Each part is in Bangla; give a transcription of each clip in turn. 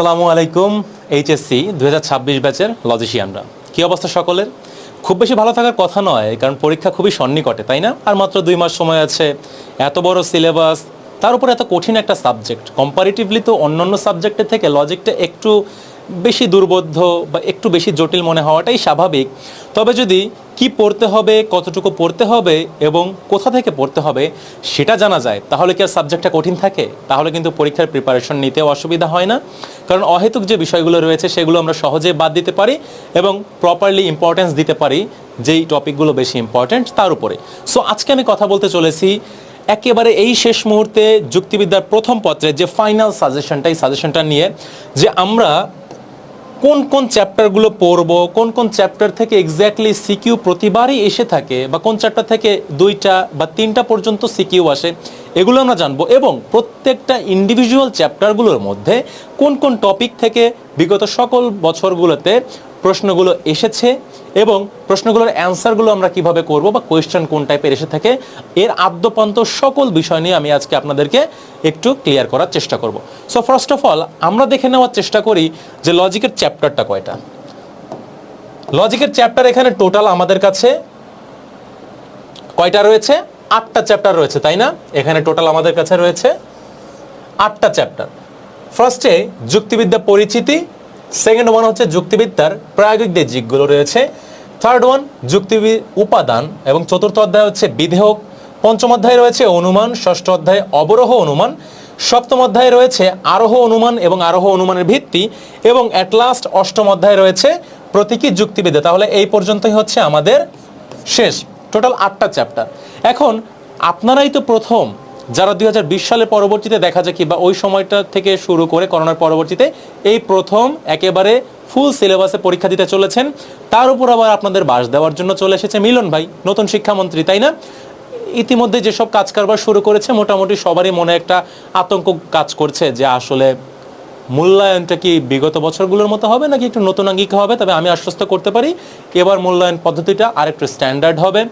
আসসালামু আলাইকুম। এইচএসসি 2026 ব্যাচের লজিশিয়ানরা কী অবস্থা সকলের? খুব বেশি ভালো থাকার কথা নয়, কারণ পরীক্ষা খুবই সন্নিকটে, তাই না? আর মাত্র 2 মাস সময় আছে, এত বড় সিলেবাস, তার উপর এত কঠিন একটা সাবজেক্ট। কম্পারিটিভলি তো অন্যান্য সাবজেক্টের থেকে লজিকটা একটু বেশি দুর্বোধ্য বা একটু বেশি জটিল মনে হওয়াটাই স্বাভাবিক। তবে যদি কি পড়তে হবে, কতটুকু পড়তে হবে এবং কোথা থেকে পড়তে হবে সেটা জানা যায়, তাহলে কি আর সাবজেক্টটা কঠিন থাকে? তাহলে কিন্তু পরীক্ষার প্রিপারেশন নিতেও অসুবিধা হয় না, কারণ অহেতুক যে বিষয়গুলো রয়েছে সেগুলো আমরা সহজে বাদ দিতে পারি এবং প্রপারলি ইম্পর্টেন্স দিতে পারি যেই টপিকগুলো বেশি ইম্পর্ট্যান্ট তার উপরে। সো আজকে আমি কথা বলতে চলেছি একেবারে এই শেষ মুহূর্তে যুক্তিবিদ্যার প্রথম পত্রের যে ফাইনাল সাজেশনটা নিয়ে, যে আমরা কোন কোন চ্যাপ্টারগুলো পড়বো, কোন কোন চ্যাপ্টার থেকে এক্স্যাক্টলি সিকিউ প্রতিবারই এসে থাকে, বা কোন চ্যাপ্টার থেকে 2টা বা 3টা পর্যন্ত সিকিউ আসে, এগুলো আমরা জানবো। এবং প্রত্যেকটা ইন্ডিভিজুয়াল চ্যাপ্টারগুলোর মধ্যে কোন কোন টপিক থেকে বিগত সকল বছরগুলোতে প্রশ্নগুলো এসেছে এবং প্রশ্নগুলোর অ্যান্সারগুলো আমরা কিভাবে করব, বা কোয়েশ্চেন কোন টাইপের এসে থাকে, এর আদ্যপান্ত সকল বিষয় নিয়ে আমি আজকে আপনাদেরকে একটু ক্লিয়ার করার চেষ্টা করব। সো ফার্স্ট অফ অল আমরা দেখে নেওয়ার চেষ্টা করি যে লজিকের চ্যাপ্টারটা কয়টা। লজিকের চ্যাপ্টার এখানে টোটাল আমাদের কাছে কয়টা রয়েছে? 8টা চ্যাপ্টার রয়েছে, তাই না? এখানে টোটাল আমাদের কাছে রয়েছে 8টা চ্যাপ্টার। ফার্স্টে যুক্তিবিদ্যা পরিচিতি, সেকেন্ড ওয়ান হচ্ছে যুক্তিবিদ্যার প্রায়োগিক যে দিকগুলো রয়েছে, থার্ড ওয়ান যুক্তিবিদ উপাদান, এবং চতুর্থ অধ্যায় হচ্ছে বিধেয়ক, পঞ্চম অধ্যায় রয়েছে অনুমান, ষষ্ঠ অধ্যায় অবরোহ অনুমান, সপ্তম অধ্যায় রয়েছে আরোহ অনুমান এবং আরোহ অনুমানের ভিত্তি, এবং অ্যাট লাস্ট অষ্টম অধ্যায় রয়েছে প্রতীকী যুক্তিবিদ্যা। তাহলে এই পর্যন্তই হচ্ছে আমাদের শেষ, টোটাল 8টা চ্যাপ্টার। এখন আপনারাই তো প্রথম যারা 2020 সালের পরবর্তীতে দেখা যায়, কিংবা ওই সময়টা থেকে শুরু করে করোনার পরবর্তীতে এই প্রথম একেবারে ফুল সিলেবাসে পরীক্ষা দিতে চলেছেন। তার উপর আবার আপনাদের বাস দেওয়ার জন্য চলে এসেছে মিলন ভাই, নতুন শিক্ষামন্ত্রী, তাই না? ইতিমধ্যে যেসব কাজ কারবার শুরু করেছে, মোটামুটি সবারই মনে একটা আতঙ্ক কাজ করছে যে আসলে মূল্যায়নটা কি বিগত বছরগুলোর মতো হবে নাকি একটু নতুন আঙ্গিকে হবে। তবে আমি আশ্বস্ত করতে পারি এবার মূল্যায়ন পদ্ধতিটা আরেকটু স্ট্যান্ডার্ড হবে,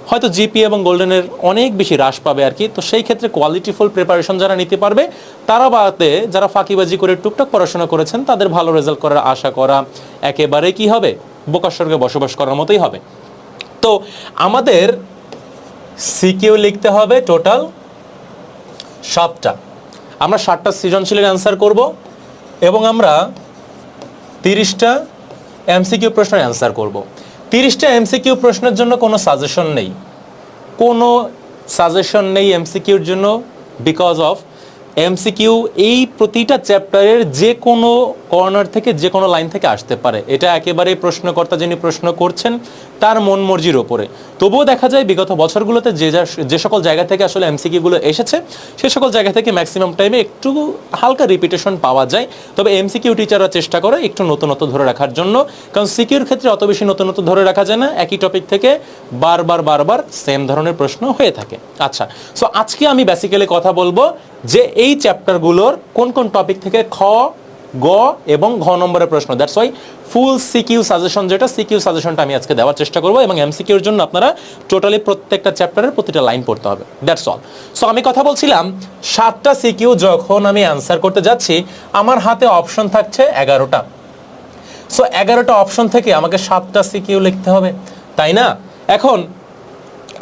হয়তো জিপি এবং গোল্ডেনের অনেক বেশি হ্রাস পাবে আর কি। তো সেই ক্ষেত্রে কোয়ালিটিফুল প্রিপারেশন যারা নিতে পারবে তারা বাদে যারা ফাঁকিবাজি করে টুকটাক পড়াশোনা করেছেন তাদের ভালো রেজাল্ট করার আশা করা একেবারে কি হবে, বোকার স্বর্গে বসবাস করার মতোই হবে। তো আমাদের সিকিউ লিখতে হবে টোটাল 7টা। আমরা 7টা সৃজনশীলের অ্যান্সার করব এবং আমরা 30টা এমসিকিউ প্রশ্নের অ্যান্সার করব। 30টা এমসিকিউ প্রশ্নের জন্য কোনো সাজেশন নেই এমসিকিউর জন্য, বিকজ অফ এমসিকিউ এই প্রতিটা চ্যাপ্টারের যে কোনো কর্নার থেকে যে কোনো লাইন থেকে আসতে পারে। এটা একেবারেই প্রশ্নকর্তা যিনি প্রশ্ন করছেন তার মন মর্জির ওপরে। তবুও দেখা যায় বিগত বছরগুলোতে যে সকল জায়গা থেকে আসলে এমসিকিউগুলো এসেছে সে সকল জায়গা থেকে ম্যাক্সিমাম টাইমে একটু হালকা রিপিটেশন পাওয়া যায়। তবে এমসিকিউ টিচাররা চেষ্টা করে একটু নতুনত্ব ধরে রাখার জন্য, কারণ সিকিউর ক্ষেত্রে অত বেশি নতুনত্ব ধরে রাখা যায় না, একই টপিক থেকে বারবার সেম ধরনের প্রশ্ন হয়ে থাকে। আচ্ছা, সো আজকে আমি বেসিক্যালি কথা বলবো যে এই চ্যাপ্টারগুলোর কোন কোন টপিক থেকে খ, গ এবং ঘ নম্বরের প্রশ্ন। That's why full CQ suggestion, যেটা সিকিউ সাজেশনটা আমি আজকে দেওয়ার চেষ্টা করবো, এবং এমসিকিউর জন্য আপনারা টোটালি প্রত্যেকটা চ্যাপ্টারের প্রতিটা লাইন পড়তে হবে। That's all. সো আমি কথা বলছিলাম 7টা সিকিউ যখন আমি অ্যান্সার করতে যাচ্ছি আমার হাতে অপশন থাকছে 11টা। সো 11টা অপশন থেকে আমাকে 7টা সিকিউ লিখতে হবে, তাই না? এখন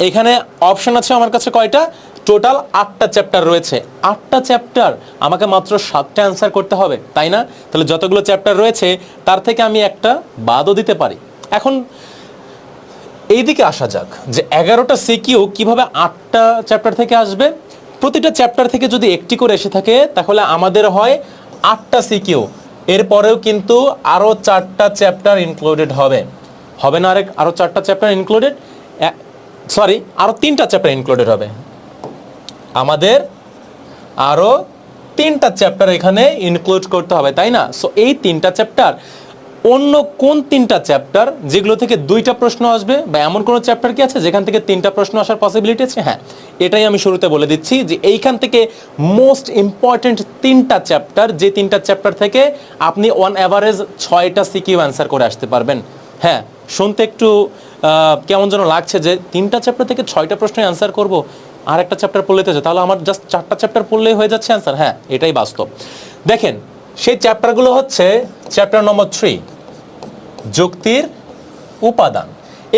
এখানে অপশন আছে আমার কাছে কয়টা? টোটাল 8টা চ্যাপ্টার রয়েছে। 8টা চ্যাপ্টার, আমাকে মাত্র 7টা অ্যান্সার করতে হবে, তাই না? তাহলে যতগুলো চ্যাপ্টার রয়েছে তার থেকে আমি একটা বাদও দিতে পারি। এখন এই দিকে আসা যাক যে 11টা সিকিউ কিভাবে 8টা চ্যাপ্টার থেকে আসবে। প্রতিটা চ্যাপ্টার থেকে যদি একটি করে এসে থাকে তাহলে আমাদের হয় 8টা সিকিউ। এরপরেও কিন্তু আরও 4টা চ্যাপ্টার ইনক্লুডেড হবে না? আরও 4টা চ্যাপ্টার ইনক্লুডেড, সরি আরও 3টা চ্যাপ্টার ইনক্লুডেড হবে। আমাদের আরও 3টা চ্যাপ্টার এখানে ইনক্লুড করতে হবে, তাই না? সো এই 3টা চ্যাপ্টার, অন্য কোন 3টা চ্যাপ্টার যেগুলো থেকে 2টা প্রশ্ন আসবে, বা এমন কোনো চ্যাপ্টার কি আছে যেখান থেকে 3টা প্রশ্ন আসার পসিবিলিটি আছে? হ্যাঁ, এটাই আমি শুরুতে বলে দিচ্ছি যে এইখান থেকে মোস্ট ইম্পর্টেন্ট 3টা চ্যাপ্টার, যে 3টা চ্যাপ্টার থেকে আপনি অন অ্যাভারেজ 6টা সিকিউ অ্যান্সার করে আসতে পারবেন। হ্যাঁ, শুনতে একটু কেমন যেন লাগছে যে 3টা চ্যাপ্টার থেকে 6টা প্রশ্নের অ্যান্সার করব, আর একটা চ্যাপ্টার পড়লেতে আছে, তাহলে আমার জাস্ট 4টা চ্যাপ্টার পড়লেই হয়ে যাচ্ছে অ্যান্সার। হ্যাঁ, এটাই বাস্তব। দেখেন সেই চ্যাপ্টারগুলো হচ্ছে চ্যাপ্টার নম্বর 3, যুক্তির উপাদান।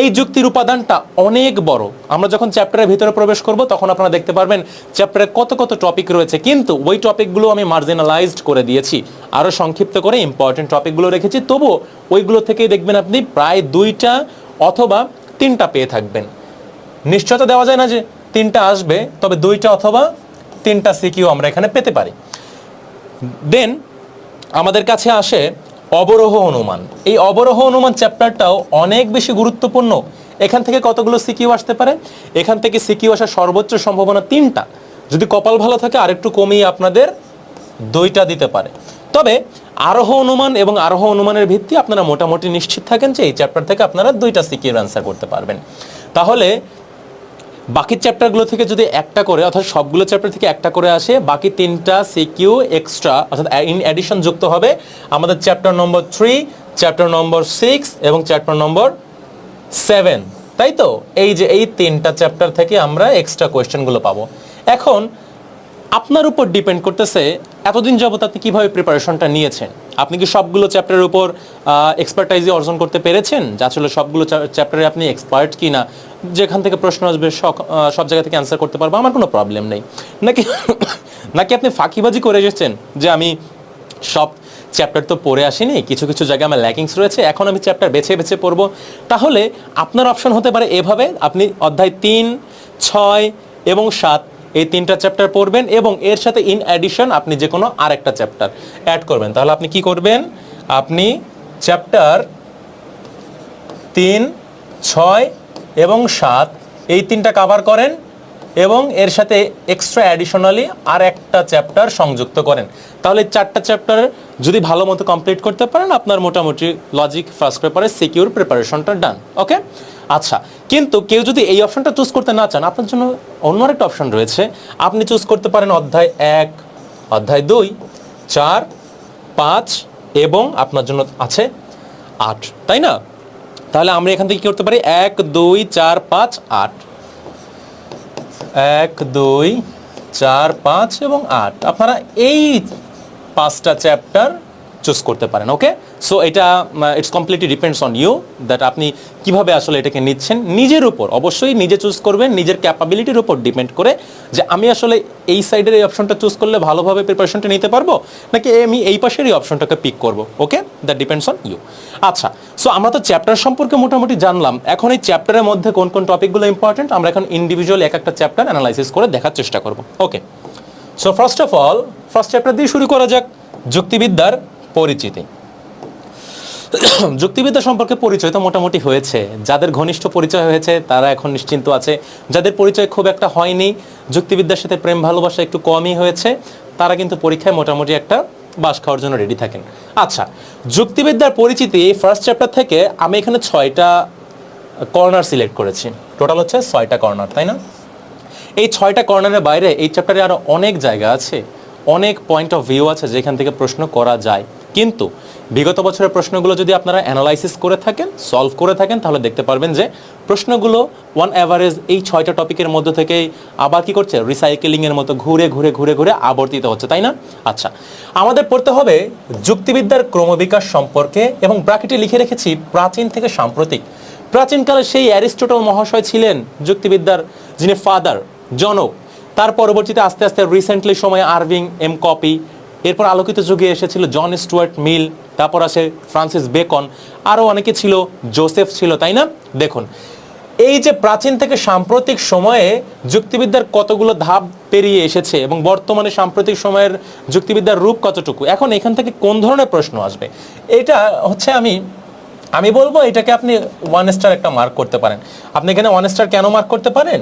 এই যুক্তির উপাদানটা অনেক বড়। আমরা যখন চ্যাপ্টারের ভিতরে প্রবেশ করব তখন আপনারা দেখতে পারবেন চ্যাপ্টারে কত কত টপিক রয়েছে, কিন্তু ওই টপিকগুলো আমি মার্জিনালাইজড করে দিয়েছি, আরও সংক্ষিপ্ত করে ইম্পর্টেন্ট টপিকগুলো রেখেছি। তবুও ওইগুলো থেকেই দেখবেন আপনি প্রায় 2টা অথবা 3টা পেয়ে থাকবেন। নিশ্চয়তা দেওয়া যায় না যে 3টা আসবে, তবে 2টা অথবা 3টা সিকিউ আমরা এখানে পেতে পারি। দেন আমাদের কাছে আসে অবরোহ অনুমান। এই অবরোহ অনুমান চ্যাপ্টারটাও অনেক বেশি গুরুত্বপূর্ণ। এখান থেকে কতগুলো সিকিউ আসতে পারে? এখান থেকে সিকিউ আসার সর্বোচ্চ সম্ভাবনা 3টা, যদি কপাল ভালো থাকে আরেকটু কমিয়ে আপনাদের 2টা দিতে পারে। তবে আরোহ অনুমান এবং আরোহ অনুমানের ভিত্তি আপনারা মোটামুটি নিশ্চিত থাকেন যে এই চ্যাপ্টার থেকে আপনারা 2টা সিকিউর অ্যান্সার করতে পারবেন। তাহলে বাকি চ্যাপ্টারগুলো থেকে যদি একটা করে, অর্থাৎ সবগুলো চ্যাপ্টার থেকে একটা করে আসে, বাকি 3টা সিকিউ এক্সট্রা অর্থাৎ ইন অ্যাডিশন যুক্ত হবে আমাদের চ্যাপ্টার নম্বর 3, চ্যাপ্টার নম্বর 6 এবং চ্যাপ্টার নম্বর 7, তাই তো? এই যে এই 3টা চ্যাপ্টার থেকে আমরা এক্সট্রা কোয়েশ্চেনগুলো পাবো। এখন আপনার উপর ডিপেন্ড করতেছে এতদিন যাবত আপনি কিভাবে প্রিপারেশনটা নিয়েছেন। আপনি কি সবগুলো চ্যাপ্টারের উপর এক্সপার্টাইজি অর্জন করতে পেরেছেন, যে আসলে সবগুলো চ্যাপ্টারে আপনি এক্সপার্ট কি না, যেখান থেকে প্রশ্ন আসবে সব জায়গা থেকে অ্যান্সার করতে পারবো, আমার কোনো প্রবলেম নেই। নাকি নাকি আপনি ফাঁকিবাজি করে এসেছেন যে আমি সব চ্যাপ্টার তো পড়ে আসিনি, কিছু কিছু জায়গায় আমার ল্যাকিংস রয়েছে, এখন আমি চ্যাপ্টার বেছে বেছে পড়বো। তাহলে আপনার অপশন হতে পারে এভাবে, আপনি অধ্যায় 3, 6 এবং 7 এই 3টা চ্যাপ্টার পড়বেন এবং এর সাথে ইন অ্যাডিশন আপনি যে কোনো আরেকটা চ্যাপ্টার অ্যাড করবেন। তাহলে আপনি কি করবেন? আপনি চ্যাপ্টার 3, 6 এবং 7 এই 3টা কভার করেন এবং এর সাথে এক্সট্রা অ্যাডিশনালি আর একটা চ্যাপ্টার সংযুক্ত করেন। তাহলে 4টা চ্যাপ্টার যদি ভালো মতো কমপ্লিট করতে পারেন, আপনার মোটামুটি লজিক ফার্স্ট পেপারে সিকিউর প্রিপারেশনটা ডান। ওকে, আচ্ছা। কিন্তু কেউ যদি এই অপশনটা চুজ করতে না চান, আপনার জন্য অন্য একটা অপশন রয়েছে। আপনি চুজ করতে পারেন অধ্যায় 1, অধ্যায় 2, 4, 5 এবং আপনার জন্য আছে 8, তাই না? তাহলে আমরা এখান থেকে কি করতে পারি? 1, 2, 4, 5, 8, 1, 2, 4, 5 এবং 8 আপনারা এই 5টা চ্যাপ্টার চুজ করতে পারেন। ওকে, সো এটা it's completely depends on you that আপনি কিভাবে আসলে এটাকে নিচ্ছেন। নিজের উপর অবশ্যই নিজে চুজ করবেন, নিজের ক্যাপাবিলিটির উপর ডিপেন্ড করে যে আমি আসলে এই সাইডের এই অপশনটা চুজ করলে ভালোভাবে প্রিপারেশনটা নিতে পারবো, নাকি আমি এই পাশের এই অপশনটাকে পিক করব। ওকে, দ্যাট ডিপেন্ডস অন ইউ। আচ্ছা, সো আমরা তো চ্যাপ্টার সম্পর্কে মোটামুটি জানলাম। এখন এই চ্যাপ্টারের মধ্যে কোন কোন টপিকগুলো ইম্পর্টেন্ট আমরা এখন ইন্ডিভিজুয়াল এক একটা চ্যাপ্টার অ্যানালাইসিস করে দেখার চেষ্টা করব। Okay, so first of all first chapter দিয়ে শুরু করা যাক, যুক্তিবিদ্যার পরিচিতি। যুক্তিবিদ্যা সম্পর্কে পরিচয় তো মোটামুটি হয়েছে। যাদের ঘনিষ্ঠ পরিচয় হয়েছে তারা এখন নিশ্চিন্ত আছে, যাদের পরিচয় খুব একটা হয়নি, যুক্তিবিদ্যার সাথে প্রেম ভালোবাসা একটু কমই হয়েছে, তারা কিন্তু পরীক্ষায় মোটামুটি একটা বাস খাওয়ার জন্য রেডি থাকেন। আচ্ছা, যুক্তিবিদ্যার পরিচিতি এই ফার্স্ট চ্যাপ্টার থেকে আমি এখানে 6টা কর্নার সিলেক্ট করেছি। টোটাল হচ্ছে 6টা কর্নার, তাই না? এই 6টা কর্নারের বাইরে এই চ্যাপ্টারে আরও অনেক জায়গা আছে, অনেক পয়েন্ট অফ ভিউ আছে যেখান থেকে প্রশ্ন করা যায়। কিন্তু বিগত বছরের প্রশ্নগুলো যদি আপনারা অ্যানালাইসিস করে থাকেন, সলভ করে থাকেন, তাহলে দেখতে পারবেন যে প্রশ্নগুলো ওয়ান অ্যাভারেজ এই 6টা টপিকের মধ্যে থেকেই আবার কি করছে, রিসাইকেলিংয়ের মতো ঘুরে ঘুরে ঘুরে ঘুরে আবর্তিত হচ্ছে, তাই না? আচ্ছা, আমাদের পড়তে হবে যুক্তিবিদ্যার ক্রমবিকাশ সম্পর্কে এবং ব্র্যাকেটে লিখে রেখেছি প্রাচীন থেকে সাম্প্রতিক। প্রাচীনকালে সেই অ্যারিস্টটল মহাশয় ছিলেন যুক্তিবিদ্যার যিনি ফাদার, জনক। তার পরবর্তীতে আস্তে আস্তে রিসেন্টলি সময়ে আরভিং এম কপি, এরপর আলোকিত যুগে এসেছিল জন স্টুয়ার্ট মিল, তারপর আসে ফ্রান্সিস বেকন, আরও অনেকে ছিল, জোসেফ ছিল, তাই না? দেখুন, এই যে প্রাচীন থেকে সাম্প্রতিক সময়ে যুক্তিবিদ্যার কতগুলো ধাপ পেরিয়ে এসেছে এবং বর্তমানে সাম্প্রতিক সময়ের যুক্তিবিদ্যার রূপ কতটুকু, এখন এখান থেকে কোন ধরনের প্রশ্ন আসবে, এটা হচ্ছে আমি বলবো এটাকে আপনি 1 স্টার একটা মার্ক করতে পারেন। আপনি এখানে 1 স্টার কেন মার্ক করতে পারেন?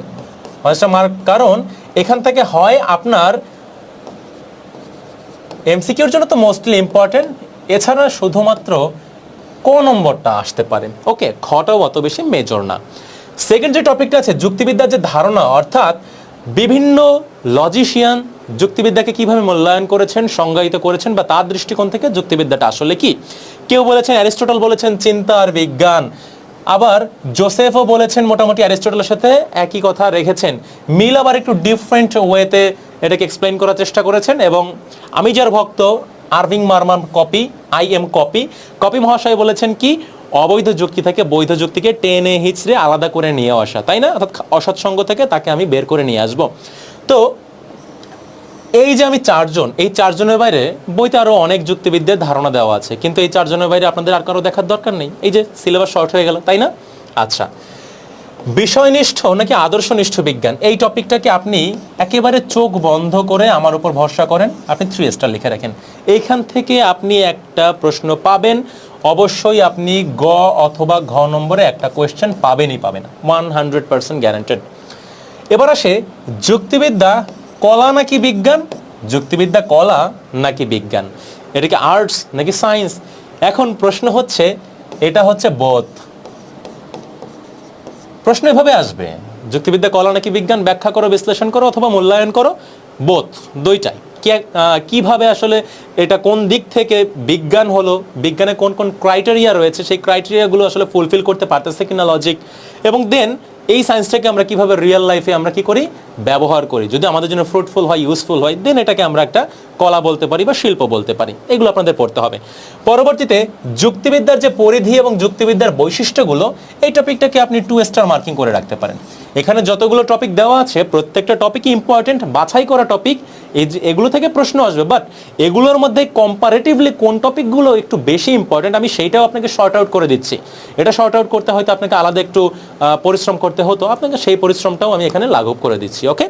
1 স্টার মার্ক কারণ এখান থেকে হয় আপনার এমসিকিউর জন্য তো মোস্টলি ইম্পর্টেন্ট, এছাড়া শুধুমাত্র ক নম্বরটা আসতে পারে। ওকে, খটাও অত বেশি মেজর না। সেকেন্ড যে টপিকটা আছে যুক্তিবিদ্যার যে ধারণা, অর্থাৎ বিভিন্ন লজিশিয়ান যুক্তিবিদ্যাকে কিভাবে মূল্যায়ন করেছেন, সংজ্ঞায়িত করেছেন, বা তার দৃষ্টিকোণ থেকে যুক্তিবিদ্যাটা আসলে কি। কেউ বলেছেন অ্যারিস্টটল বলেছেন চিন্তা আর বিজ্ঞান, আবার জোসেফও বলেছেন মোটামুটি অ্যারিস্টটলের সাথে একই কথা রেখেছেন। মিল আবার একটু ডিফারেন্ট ওয়েতে এটাকে এক্সপ্লেইন করার চেষ্টা করেছেন। এবং আমি যার ভক্ত Irving Marmer Copi, I M Copi, Copi মহাশয় বলেছেন কি, অবৈধ যুক্তি থেকে বৈধ যুক্তিকে টেনে হিচড়ে আলাদা করে নিয়ে আসা, তাই না? অর্থাৎ অসৎসঙ্গ থেকে তাকে আমি বের করে নিয়ে আসব। তো এই যে আমি চারজন, এই চারজনের বাইরে বইতে আরও অনেক যুক্তিবিদ্যার ধারণা দেওয়া আছে, কিন্তু এই চারজনের বাইরে আপনাদের আর কারো দেখার দরকার নেই। এই যে সিলেবাস শর্ট হয়ে গেল, তাই না? আচ্ছা, বিষয়নিষ্ঠ নাকি আদর্শনিষ্ঠ বিজ্ঞান, এই টপিকটাকে আপনি একেবারে চোখ বন্ধ করে আমার উপর ভরসা করেন, আপনি 3 স্টার লিখে রাখেন। এইখান থেকে আপনি একটা প্রশ্ন পাবেন, অবশ্যই আপনি গ অথবা ঘ নম্বরে একটা কোয়েশ্চেন পাবেনই পাবেন, 100% গ্যারান্টেড। এবার আসে যুক্তিবিদ্যা কলা নাকি বিজ্ঞান, যুক্তিবিদ্যা কলা নাকি বিজ্ঞান, এটা কি আর্টস নাকি সায়েন্স? এখন প্রশ্ন হচ্ছে, এটা হচ্ছে বোথ। প্রশ্ন এভাবে আসবে, যুক্তিবিদ্যা কলা নাকি বিজ্ঞান, ব্যাখ্যা করো, বিশ্লেষণ করো অথবা মূল্যায়ন করো, বোথ, দুইটাই। কিভাবে আসলে এটা কোন দিক থেকে বিজ্ঞান হলো, বিজ্ঞানে কোন কোন ক্রাইটেরিয়া রয়েছে, সেই ক্রাইটেরিয়াগুলো আসলে ফুলফিল করতে পারতেছে কিনা লজিক, এবং দেন এই সায়েন্সটাকে আমরা কিভাবে রিয়েল লাইফে আমরা কি করি, ব্যবহার করি, যদি আমাদের জন্য ফ্রুটফুল হয়, ইউজফুল হয়, দেন এটাকে আমরা একটা কলা বলতে পারি বা শিল্প বলতে পারি। এগুলো আপনাদের পড়তে হবে। পরবর্তীতে যুক্তিবিদ্যার যে পরিধি এবং যুক্তিবিদ্যার বৈশিষ্ট্যগুলো, এই টপিকটাকে আপনি 2 স্টার মার্কিং করে রাখতে পারেন। এখানে যতগুলো টপিক দেওয়া আছে প্রত্যেকটা টপিকই ইম্পর্টেন্ট, বাছাই করা টপিক, এগুলো থেকে প্রশ্ন আসবে, বাট এগুলোর মধ্যে কম্পারেটিভলি কোন টপিকগুলো একটু বেশি ইম্পর্টেন্ট আমি সেইটাও আপনাকে শর্ট আউট করে দিচ্ছি। এটা শর্ট আউট করতে হয়তো আপনাকে আলাদা একটু পরিশ্রম করতে হতো, আপনাকে সেই পরিশ্রমটাও আমি এখানে লাঘব করে দিচ্ছি। ওকে,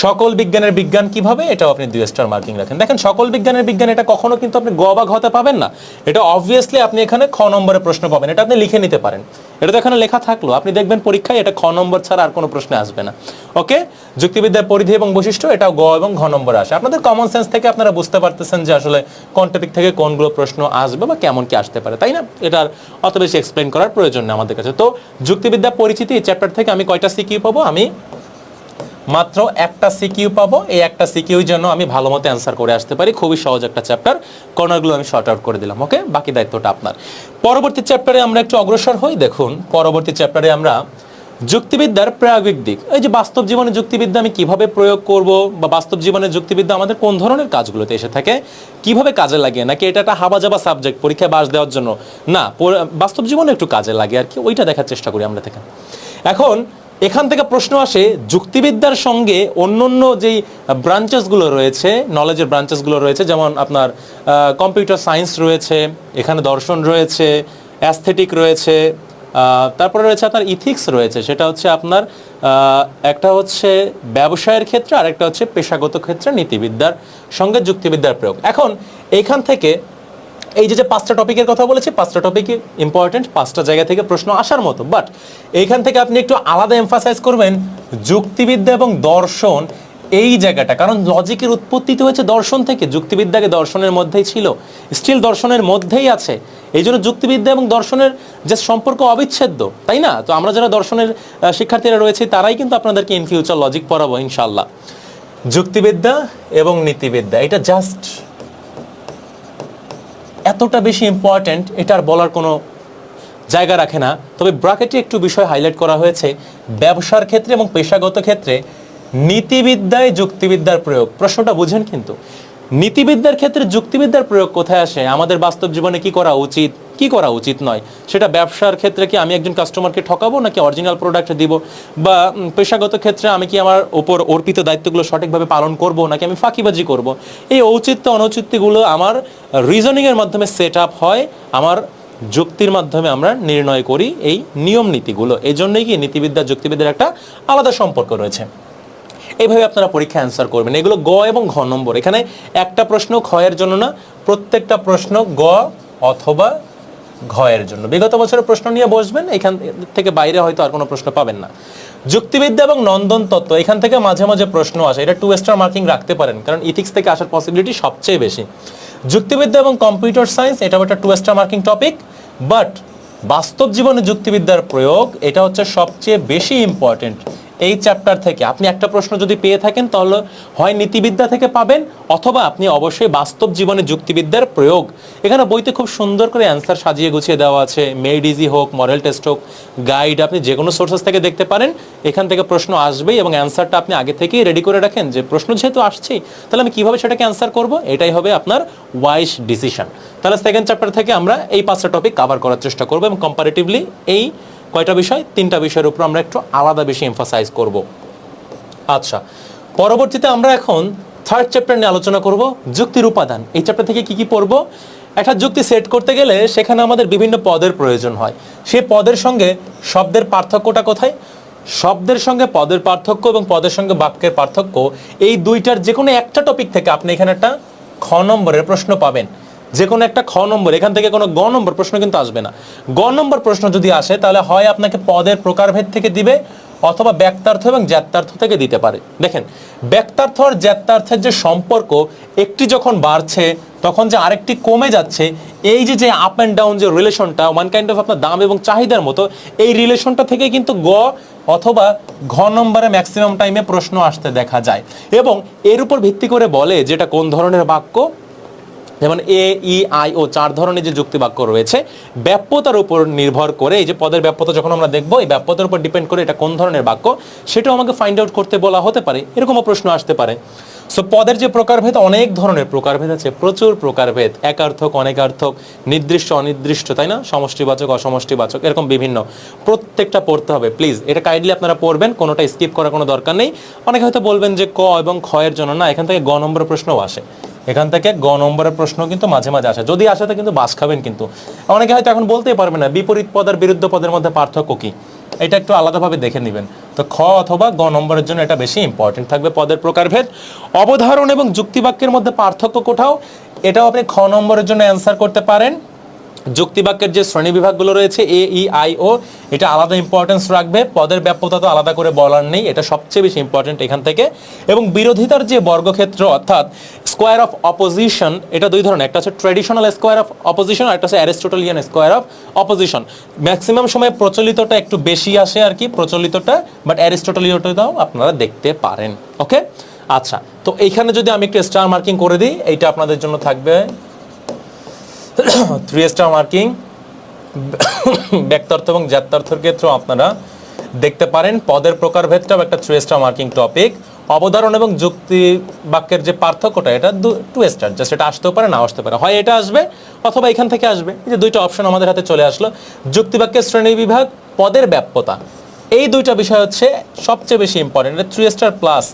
সকল বিজ্ঞানের বিজ্ঞান কিভাবে, এটাও আপনি 2 স্টার মার্কিং রাখেন। দেখেন, সকল বিজ্ঞানের বিজ্ঞান, এটা কখনো কিন্তু আপনি গ বা ঘতে পাবেন না, এটা অবভিয়াসলি আপনি এখানে খ নম্বরে প্রশ্ন পাবেন, এটা আপনি লিখে নিতে পারেন। এটা তো এখানে লেখা থাকলো, আপনি দেখবেন পরীক্ষায় এটা খ নম্বর ছাড়া আর কোনো প্রশ্নে আসবে না। ওকে, যুক্তিবিদ্যার পরিধি এবং বৈশিষ্ট্য, এটাও গ এবং ঘ নম্বরে আসে। আপনাদের কমন সেন্স থেকে আপনারা বুঝতে পারতেছেন যে আসলে কোন টপিক থেকে কোনগুলো প্রশ্ন আসবে বা কেমন কি আসতে পারে, তাই না? এটার অত বেশি এক্সপ্লেন করার প্রয়োজন নেই আমাদের কাছে। তো যুক্তিবিদ্যা পরিচিতি, এই চ্যাপ্টার থেকে আমি কয়টা সিকিউ পাবো? আমি মাত্র একটা সিকিউ পাবো। এই একটা সিকিউর জন্য আমি ভালো মতো অ্যান্সার করে আসতে পারি, খুবই সহজ একটা চ্যাপ্টার, কর্নারগুলো আমি শর্ট আউট করে দিলাম। ওকে, বাকি দায়িত্বটা আপনার। পরবর্তী চ্যাপ্টারে আমরা একটু অগ্রসর হই। দেখুন, পরবর্তী চ্যাপ্টারে আমরা যুক্তিবিদ্যার প্রায়োগিক দিক, এই যে বাস্তব জীবনে যুক্তিবিদ্যা আমি কিভাবে প্রয়োগ করব, বা বাস্তব জীবনের যুক্তিবিদ্যা আমাদের কোন ধরনের কাজগুলোতে এসে থাকে, কিভাবে কাজে লাগে, নাকি এটা একটা হাবাজাবা সাবজেক্ট পরীক্ষায় বাস দেওয়ার জন্য, না বাস্তব জীবনে একটু কাজে লাগে আর কি, ওইটা দেখার চেষ্টা করি আমরা থেকে। এখন এখান থেকে প্রশ্ন আসে, যুক্তিবিদ্যার সঙ্গে অন্যান্য যেই ব্রাঞ্চেসগুলো রয়েছে, নলেজের ব্রাঞ্চেসগুলো রয়েছে, যেমন আপনার কম্পিউটার সায়েন্স রয়েছে, এখানে দর্শন রয়েছে, অ্যাস্থেটিক রয়েছে, তারপরে রয়েছে আপনার ইথিক্স রয়েছে, সেটা হচ্ছে আপনার একটা হচ্ছে ব্যবসায়ের ক্ষেত্রে আর একটা হচ্ছে পেশাগত ক্ষেত্রে নীতিবিদ্যার সঙ্গে যুক্তিবিদ্যার প্রয়োগ। এখন এইখান থেকে এই যে 5টা টপিকের কথা বলেছি, 5টা টপিকই ইম্পর্টেন্ট, 5টা জায়গা থেকে প্রশ্ন আসার মতো, বাট এইখান থেকে আপনি একটু আলাদা এমফাসাইজ করবেন যুক্তিবিদ্যা এবং দর্শন, এই জায়গাটা, কারণ লজিকের উৎপত্তি তো হয়েছে দর্শন থেকে, যুক্তিবিদ্যাকে দর্শনের মধ্যেই ছিল, স্টিল দর্শনের মধ্যেই আছে, এই জন্য যুক্তিবিদ্যা এবং দর্শনের যে সম্পর্ক অবিচ্ছেদ্য, তাই না? তো আমরা যারা দর্শনের শিক্ষার্থীরা রয়েছে তারাই কিন্তু আপনাদেরকে ইন ফিউচার লজিক পড়াবো ইনশাল্লাহ। যুক্তিবিদ্যা এবং নীতিবিদ্যা, এটা জাস্ট এতটা বেশি ইম্পর্ট্যান্ট, এটা আর বলার কোনো জায়গা রাখে না। তবে ব্র্যাকেটে একটু বিষয় হাইলাইট করা হয়েছে, ব্যবসার ক্ষেত্রে এবং পেশাগত ক্ষেত্রে নীতিবিদ্যায় যুক্তিবিদ্যার প্রয়োগ। প্রশ্নটা বুঝেন কিন্তু, নীতিবিদ্যার ক্ষেত্রে যুক্তিবিদ্যার প্রয়োগ কোথায় আসে, আমাদের বাস্তব জীবনে কি করা উচিত, কি করা উচিত নয়, সেটা ব্যবসার ক্ষেত্রে কি আমি একজন কাস্টমারকে ঠকাবো নাকি অরিজিনাল প্রোডাক্ট দিব, বা পেশাগত ক্ষেত্রে আমি কি আমার ওপর অর্পিত দায়িত্বগুলো সঠিকভাবে পালন করব নাকি আমি ফাঁকিবাজি করব, এই ঔচিত্য অনৌচিত্যগুলো আমার রিজনিংয়ের মাধ্যমে সেট আপ হয়, আমার যুক্তির মাধ্যমে আমরা নির্ণয় করি এই নিয়ম নীতিগুলো। এই জন্যই কি নীতিবিদ্যা যুক্তিবিদ্যার একটা আলাদা সম্পর্ক রয়েছে। এইভাবে আপনারা পরীক্ষা অ্যান্সার করবেন। এগুলো গ এবং ঘ নম্বর, এখানে একটা প্রশ্ন ক্ষয়ের জন্য না, প্রত্যেকটা প্রশ্ন গ অথবা ঘয়ের জন্য। বিগত বছরের প্রশ্ন নিয়ে বসবেন, এখান থেকে বাইরে হয়তো আর কোনো প্রশ্ন পাবেন না। যুক্তিবিদ্যা এবং নন্দন তত্ত্ব, এখান থেকে মাঝে মাঝে প্রশ্ন আসে, এটা 2 স্টার মার্কিং রাখতে পারেন, কারণ ইথিক্স থেকে আসার পসিবিলিটি সবচেয়ে বেশি। যুক্তিবিদ্যা এবং কম্পিউটার সায়েন্স, এটাও একটা 2 স্টার মার্কিং টপিক, বাট বাস্তব জীবনে যুক্তিবিদ্যার প্রয়োগ, এটা হচ্ছে সবচেয়ে বেশি ইম্পর্টেন্ট। এই চ্যাপ্টার থেকে আপনি একটা প্রশ্ন যদি পেয়ে থাকেন তাহলে হয় নীতিবিদ্যা থেকে পাবেন, অথবা আপনি অবশ্যই বাস্তব জীবনে যুক্তিবিদ্যার প্রয়োগ। এখানে বইতে খুব সুন্দর করে অ্যান্সার সাজিয়ে গুছিয়ে দেওয়া আছে, মেড ইজি হোক, মডেল টেস্ট হোক, গাইড, আপনি যে কোনো সোর্সেস থেকে দেখতে পারেন। এখান থেকে প্রশ্ন আসবেই এবং অ্যান্সারটা আপনি আগে থেকেই রেডি করে রাখেন যে প্রশ্ন যেহেতু আসছেই তাহলে আমি কীভাবে সেটাকে অ্যান্সার করব, এটাই হবে আপনার ওয়াইজ ডিসিশন। তাহলে সেকেন্ড চ্যাপ্টার থেকে আমরা এই 5টা টপিক কভার করার চেষ্টা করবো এবং কম্পারেটিভলি এই কয়টা বিষয়, 3টা বিষয়ের উপর আমরা একটু আলাদা বেশি এমফাসাইজ করব। আচ্ছা, পরবর্তীতে আমরা এখন থার্ড চ্যাপ্টার নিয়ে আলোচনা করব, যুক্তির উপাদান। এই চ্যাপ্টার থেকে কি কি পড়ব? একটা যুক্তি সেট করতে গেলে সেখানে আমাদের বিভিন্ন পদের প্রয়োজন হয়। সেই পদের সঙ্গে শব্দের পার্থক্যটা কোথায়? শব্দের সঙ্গে পদের পার্থক্য এবং পদের সঙ্গে বাক্যের পার্থক্য, এই দুইটার যে কোনো একটা টপিক থেকে আপনি এখানে একটা খ নম্বরের প্রশ্ন পাবেন। যে কোনো একটা খ নম্বর, এখান থেকে কোনো গ নম্বর প্রশ্ন কিন্তু আসবে না। গ নম্বর প্রশ্ন যদি আসে তাহলে হয় আপনাকে পদের প্রকারভেদ থেকে দিবে, অথবা ব্যক্তার্থ এবং জ্ঞাত্যার্থ থেকে দিতে পারে। দেখেন, ব্যক্তার্থ আর জ্ঞাত্যার্থের যে সম্পর্ক, একটি যখন বাড়ছে তখন যে আরেকটি কমে যাচ্ছে, এই যে যে আপ অ্যান্ড ডাউন যে রিলেশনটা, ওয়ান কাইন্ড অফ আপনার দাম এবং চাহিদার মতো, এই রিলেশনটা থেকে কিন্তু গ অথবা ঘ নম্বরে ম্যাক্সিমাম টাইমে প্রশ্ন আসতে দেখা যায়। এবং এর উপর ভিত্তি করে বলে যেটা কোন ধরনের বাক্য, যেমন এ, ই, আই, ও 4 ধরনের যে যুক্তি বাক্য রয়েছে, ব্যাপ্যতার উপর নির্ভর করে, এই যে পদের ব্যাপ্যতা যখন আমরা দেখবো, এই ব্যাপ্যতার উপর ডিপেন্ড করে এটা কোন ধরনের বাক্য সেটাও আমাকে ফাইন্ড আউট করতে বলা হতে পারে, এরকমও প্রশ্ন আসতে পারে। সো পদের যে প্রকারভেদ, অনেক ধরনের প্রকারভেদ আছে, প্রচুর প্রকারভেদ, একার্থক, অনেকার্থক, নির্দিষ্ট, অনির্দিষ্ট, তাই না, সমষ্টিবাচক, অসমষ্টিবাচক, এরকম বিভিন্ন, প্রত্যেকটা পড়তে হবে। প্লিজ এটা কাইন্ডলি আপনারা পড়বেন, কোনোটা স্কিপ করার কোনো দরকার নেই। অনেকে হয়তো বলবেন যে ক এবং খ এর জন্য না, এখান থেকে গ নম্বরের প্রশ্নও আসে, এখান থেকে গ নম্বরের প্রশ্ন কিন্তু মাঝে মাঝে আসে, যদি আসে তো কিন্তু বাস খাবেন। কিন্তু অনেকে হয়তো এখন বলতেই পারবে না বিপরীত পদ আর বিরুদ্ধ পদের মধ্যে পার্থক্য কি, এটা একটু আলাদাভাবে দেখে নেবেন। তো খ অথবা গ নম্বরের জন্য এটা বেশি ইম্পর্টেন্ট থাকবে, পদের প্রকারভেদ। অবধারণ এবং যুক্তিবাক্যের মধ্যে পার্থক্য কোথাও, এটাও আপনি খ নম্বরের জন্য অ্যান্সার করতে পারেন। যুক্তিবাক্যের যে শ্রেণী বিভাগগুলো রয়েছে, এ, ই, আই, ও, এটা আলাদা ইম্পর্টেন্স রাখবে। পদের ব্যাপ্যতা তো আলাদা করে বলার নেই, এটা সবচেয়ে বেশি ইম্পর্টেন্ট এখান থেকে। এবং বিরোধিতার যে বর্গক্ষেত্র অর্থাৎ স্কোয়ার অফ অপোজিশন, এটা দুই ধরনের, একটা হচ্ছে ট্র্যাডিশনাল স্কোয়ার অফ অপোজিশন, আর একটা হচ্ছে অ্যারিস্টোটলিয়ান স্কোয়ার অফ অপোজিশন। ম্যাক্সিমাম সময় প্রচলিতটা একটু বেশি আসে আর কি, প্রচলিতটা, বাট অ্যারিস্টোটলীয়টাও আপনারা দেখতে পারেন। ওকে, আচ্ছা, তো এইখানে যদি আমি একটু স্টার মার্কিং করে দিই, এইটা আপনাদের জন্য থাকবে 3 স্টার মার্কিং। ব্যক্তার্থ এবং জ্ঞাত্যার্থের ক্ষেত্রেও আপনারা দেখতে পারেন, পদের প্রকারভেদটাও একটা 3 স্টার মার্কিং টপিক। অবধারণ এবং যুক্তি বাক্যের যে পার্থক্যটা, এটা 2 স্টার, জাস্ট এটা আসতেও পারে, না আসতে পারে, হয় এটা আসবে অথবা এখান থেকে আসবে। এই যে দুইটা অপশন আমাদের হাতে চলে আসলো, যুক্তিবাক্যের শ্রেণী বিভাগ, পদের ব্যাপ্যতা, এই দুইটা বিষয় হচ্ছে সবচেয়ে বেশি ইম্পর্টেন্ট। এটা 3 স্টার প্লাস,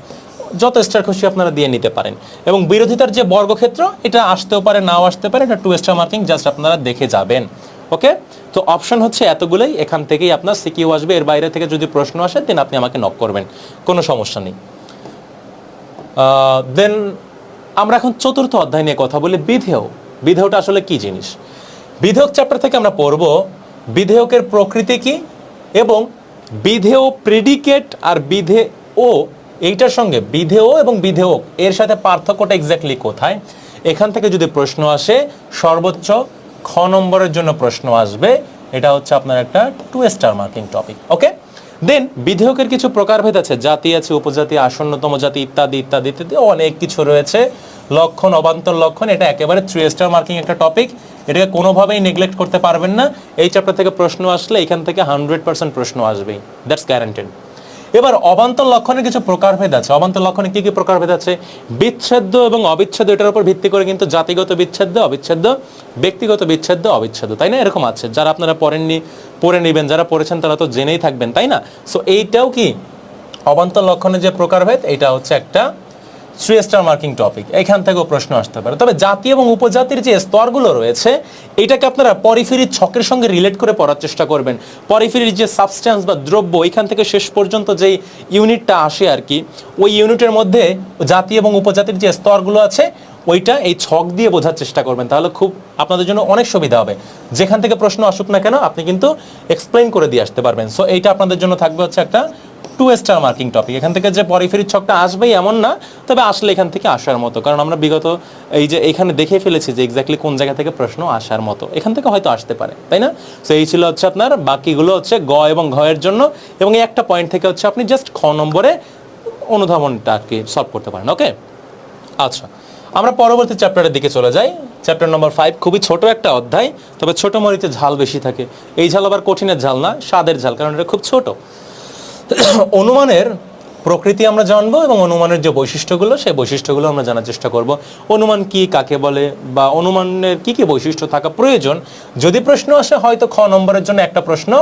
যত স্টার খুশি আপনারা দিয়ে নিতে পারেন। এবং বিরোধিতার যে বর্গক্ষেত্র, এটা আসতেও পারে, নাও আসতে পারে, এটা 2 স্টার মার্কিং, জাস্ট আপনারা দেখে যাবেন। ওকে, তো অপশন হচ্ছে এতগুলোই, এখান থেকেই আপনার সিকিউ আসবে। এর বাইরে থেকে যদি প্রশ্ন আসে দেন আপনি আমাকে নক করবেন, কোনো সমস্যা নেই। দেন আমরা এখন 4র্থ অধ্যায় নিয়ে কথা বলি, বিধেয়। বিধেয়টা আসলে কি জিনিস? বিধেয়ক চ্যাপ্টার থেকে আমরা পড়ব বিধেয়কের প্রকৃতি কি, এবং বিধেয় প্রেডিকেট আর বিধেয়, এইটার সঙ্গে বিধেয় এবং বিধেয়ক এর সাথে পার্থক্যটা এক্স্যাক্টলি কোথায়। এখান থেকে যদি প্রশ্ন আসে, সর্বোচ্চ খ নম্বরের জন্য প্রশ্ন আসবে, এটা হচ্ছে আপনার একটা 2 স্টার মার্কিং টপিক। ওকে, দেন বিধেয়কের কিছু প্রকারভেদ আছে, জাতি আছে, উপজাতি, আসন্নতম জাতি, ইত্যাদি ইত্যাদি ইত্যাদি, অনেক কিছু রয়েছে। লক্ষণ, অবান্তর লক্ষণ, এটা একেবারে 3 স্টার মার্কিং একটা টপিক, এটাকে কোনোভাবেই নেগলেক্ট করতে পারবেন না। এই চ্যাপ্টার থেকে প্রশ্ন আসলে এখান থেকে 100% প্রশ্ন আসবেই, দ্যাটস গ্যারান্টেড। এবার অবান্তর লক্ষণের কিছু প্রকারভেদ আছে। অবান্তর লক্ষণে কি কি প্রকারভেদ আছে? বিচ্ছেদ্য এবং অবিচ্ছেদ্য, এটার উপর ভিত্তি করে কিন্তু জাতিগত বিচ্ছেদ্য, অবিচ্ছেদ্য, ব্যক্তিগত বিচ্ছেদ্য, অবিচ্ছেদ্য, তাই না, এরকম আছে। যারা আপনারা পড়েননি পড়ে নেবেন, যারা পড়েছেন তারা তো জেনেই থাকবেন, তাই না। সো এইটাও কি অবান্তর লক্ষণের যে প্রকারভেদ, এটা হচ্ছে একটা 3 স্টার মার্কিং টপিক, এখান থেকেও প্রশ্ন আসতে পারে। তবে জাতি এবং উপজাতির যে স্তরগুলো রয়েছে, এটাকে আপনারা পরিফেরির ছকের সঙ্গে রিলেট করে পড়ার চেষ্টা করবেন। পরিফেরির যে সাবস্ট্যান্স বা দ্রব্য, এখান থেকে শেষ পর্যন্ত যেই ইউনিটটা আসে আর কি, ওই ইউনিটের মধ্যে জাতি এবং উপজাতির যে স্তরগুলো আছে, ওইটা এই ছক দিয়ে বোঝার চেষ্টা করবেন, তাহলে খুব আপনাদের জন্য অনেক সুবিধা হবে। যেখান থেকে প্রশ্ন আসুক না কেন আপনি কিন্তু এক্সপ্লেইন করে দিয়ে আসতে পারবেন। সো এইটা আপনাদের জন্য থাকবে হচ্ছে একটা টু স্টার মার্কিং টপিক। এখান থেকে যে পরিফেরি ছকটা আসবেই এমন না, তবে আসলে এখান থেকে আসার মতো, কারণ আমরা বিগত এই যে এখানে দেখে ফেলেছি যে এক্স্যাক্টলি কোন জায়গা থেকে প্রশ্ন আসার মতো, এখান থেকে হয়তো আসতে পারে, তাই না? সো এই ছিল হচ্ছে আপনার, বাকিগুলো হচ্ছে গ এবং ঘ এর জন্য, এবং এই একটা পয়েন্ট থেকে হচ্ছে আপনি জাস্ট খ নম্বরে অনুধাবনটা আর কি সলভ করতে পারেন। ওকে, আচ্ছা আমরা পরবর্তী চ্যাপ্টারের দিকে চলে যাই। চ্যাপ্টার নম্বর 5 খুবই ছোট একটা অধ্যায়, তবে ছোট মরিচে ঝাল বেশি থাকে। এই ঝাল আবার কঠিনের ঝাল না, স্বাদের ঝাল, কারণ এটা খুব ছোট। অনুমানের প্রকৃতি আমরা জানবো এবং অনুমানের যে বৈশিষ্ট্যগুলো, সেই বৈশিষ্ট্যগুলো আমরা জানার চেষ্টা করব। অনুমান কি, কাকে বলে, বা অনুমানের কি কি বৈশিষ্ট্য থাকা প্রয়োজন, যদি প্রশ্ন আসে হয়তো খ নম্বরের জন্য একটা প্রশ্ন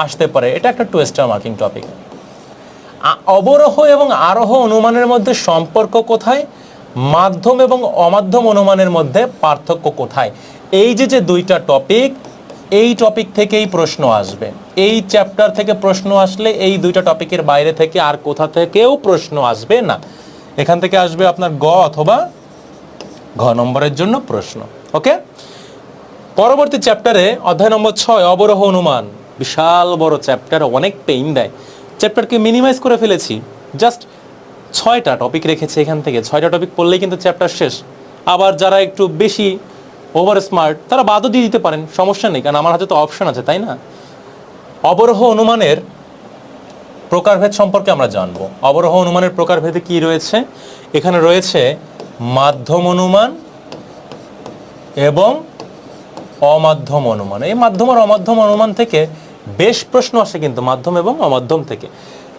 আসতে পারে। এটা একটা 2 স্টার মার্কিং টপিক। অবরোহ এবং আরোহ অনুমানের মধ্যে সম্পর্ক কোথায়, মাধ্যম এবং অমাধ্যম অনুমানের মধ্যে পার্থক্য কোথায়, এই যে দুইটা টপিক, এই টপিক থেকেই প্রশ্ন আসবে। এই চ্যাপ্টার থেকে প্রশ্ন আসলে এই দুইটা টপিকের বাইরে থেকে আর কোথা থেকেও প্রশ্ন আসবে না। এখান থেকে আসবে আপনার গ অথবা ঘ নম্বরের জন্য প্রশ্ন। ওকে, পরবর্তী চ্যাপ্টারে অধ্যায় নম্বর 6 অবরোহ অনুমান। বিশাল বড় চ্যাপ্টার, অনেক পেইন দেয়। চ্যাপ্টারকে মিনিমাইজ করে ফেলেছি, জাস্ট 6টা টপিক রেখেছে। এখান থেকে 6টা টপিক পড়লেই কিন্তু চ্যাপ্টার শেষ। আবার যারা একটু বেশি ওভার স্মার্ট তারা বাদও দিয়ে দিতে পারেন, সমস্যা নেই, কারণ আমার হাতে তো অপশন আছে, তাই না? অবরোহ অনুমানের প্রকারভেদ সম্পর্কে আমরা জানবো। অবরোহ অনুমানের প্রকারভেদে কি রয়েছে? এখানে রয়েছে মাধ্যম অনুমান এবং অমাধ্যম অনুমান। এই মাধ্যম আর অমাধ্যম অনুমান থেকে বেশ প্রশ্ন আসে কিন্তু, মাধ্যম এবং অমাধ্যম থেকে।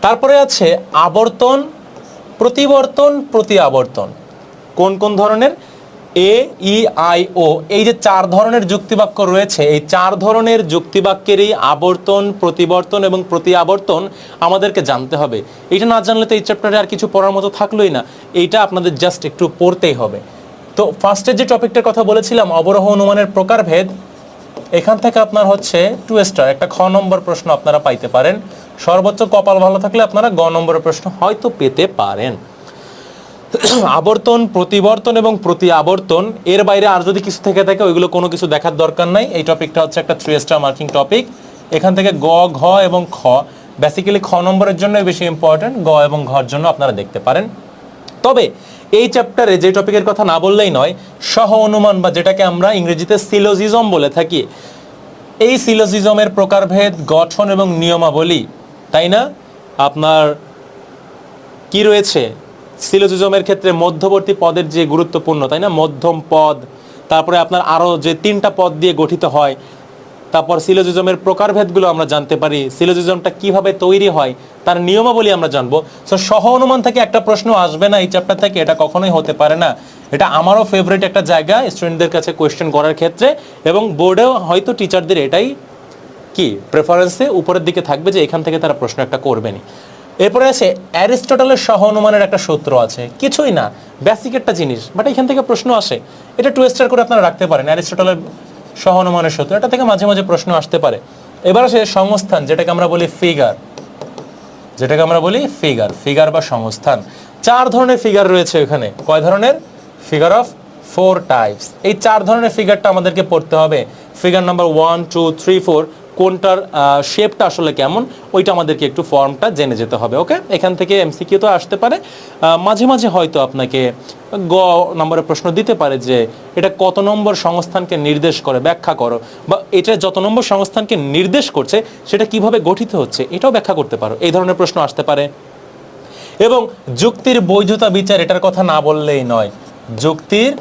তারপরে আছে আবর্তন, প্রতিবর্তন, প্রতি আবর্তন। কোন কোন ধরনের? এ, ই, আই, ও, এই যে 4 ধরনের যুক্তিবাক্য রয়েছে, এই 4 ধরনের যুক্তিবাক্যেরই আবর্তন, প্রতিবর্তন এবং প্রতি আবর্তন আমাদেরকে জানতে হবে। এটা না জানলে তো এই চ্যাপ্টারে আর কিছু পড়ার মতো থাকলোই না। এইটা আপনাদের জাস্ট একটু পড়তেই হবে। তো ফার্স্টে যে টপিকটার কথা বলেছিলাম, অবরোহ অনুমানের প্রকারভেদ, এখান থেকে আপনার হচ্ছে 2 স্টার একটা খ নম্বর প্রশ্ন আপনারা পাইতে পারেন। সর্বোচ্চ কপাল ভালো থাকলে আপনারা গ নম্বরের প্রশ্ন হয়তো পেতে পারেন। আবর্তন, প্রতিবর্তন এবং প্রতি আবর্তন, এর বাইরে আর যদি কিছু থেকে থাকে ওইগুলো কোনো কিছু দেখার দরকার নাই। এই টপিকটা হচ্ছে একটা 3 স্টার মার্কিং টপিক। এখান থেকে গ, ঘ এবং খ, বেসিক্যালি খ নম্বরের জন্যই বেশি ইম্পর্টেন্ট, গ এবং ঘর জন্য আপনারা দেখতে পারেন। তবে এই চ্যাপ্টারে যে টপিকের কথা না বললেই নয়, সহ অনুমান বা যেটাকে আমরা ইংরেজিতে সিলোজিজম বলে থাকি, এই সিলোজিজমের প্রকারভেদ, গঠন এবং নিয়মাবলী, তাই না? আপনার কি রয়েছে সিলোজিজমের ক্ষেত্রে? মধ্যবর্তী পদের যে গুরুত্বপূর্ণ, তাই না? মধ্যম পদ, তারপরে আপনার আরও যে 3টা পদ দিয়ে গঠিত হয়, তারপর সিলোজিজমের প্রকারভেদগুলো আমরা জানতে পারি, সিলোজিজমটা কিভাবে তৈরি হয় তার নিয়মাবলী আমরা জানবো। সো সহ অনুমান থেকে একটা প্রশ্ন আসবে না এই চ্যাপ্টার থেকে, এটা কখনোই হতে পারে না। এটা আমারও ফেভারিট একটা জায়গা স্টুডেন্টদের কাছে কোয়েশ্চেন করার ক্ষেত্রে, এবং বোর্ডেও হয়তো টিচারদের এটাই কি প্রেফারেন্সে উপরের দিকে থাকবে যে এখান থেকে তারা প্রশ্ন একটা করবেনি। এরপরে আছে অ্যারিস্টটলের সহ অনুমানের একটা সূত্র আছে, কিছুই না, বেসিক একটা জিনিস, বাট এখান থেকে প্রশ্ন আসে। এটা 2 স্টার করে আপনারা রাখতে পারেন, অ্যারিস্টটলের সহ অনুমানের সূত্র, এটা থেকে মাঝে মাঝে প্রশ্ন আসতে পারে। এবার আসে সংস্থান, যেটাকে আমরা বলি ফিগার, ফিগার বা সংস্থান। 4 ধরনের ফিগার রয়েছে এখানে। কয় ধরনের? Figure of 4 types. এই 4 ধরনের ফিগারটা আমাদেরকে পড়তে হবে। ফিগার নাম্বার 1, 2, 3, 4, কোনটার শেপটা আসলে কেমন, ওইটা আমাদেরকে একটু ফর্মটা জেনে যেতে হবে। ওকে, এখান থেকে এমসিকিউ তো আসতে পারে, মাঝে মাঝে হয়তো আপনাকে গ নম্বরের প্রশ্ন দিতে পারে যে এটা কত নম্বর সংস্থানকে নির্দেশ করে, ব্যাখ্যা করো, বা এটা যত নম্বর সংস্থানকে নির্দেশ করছে সেটা কিভাবে গঠিত হচ্ছে এটাও ব্যাখ্যা করতে পারো, এই ধরনের প্রশ্ন আসতে পারে। এবং যুক্তির বৈধতা বিচার, এটার কথা না বললেই নয়। যুক্তির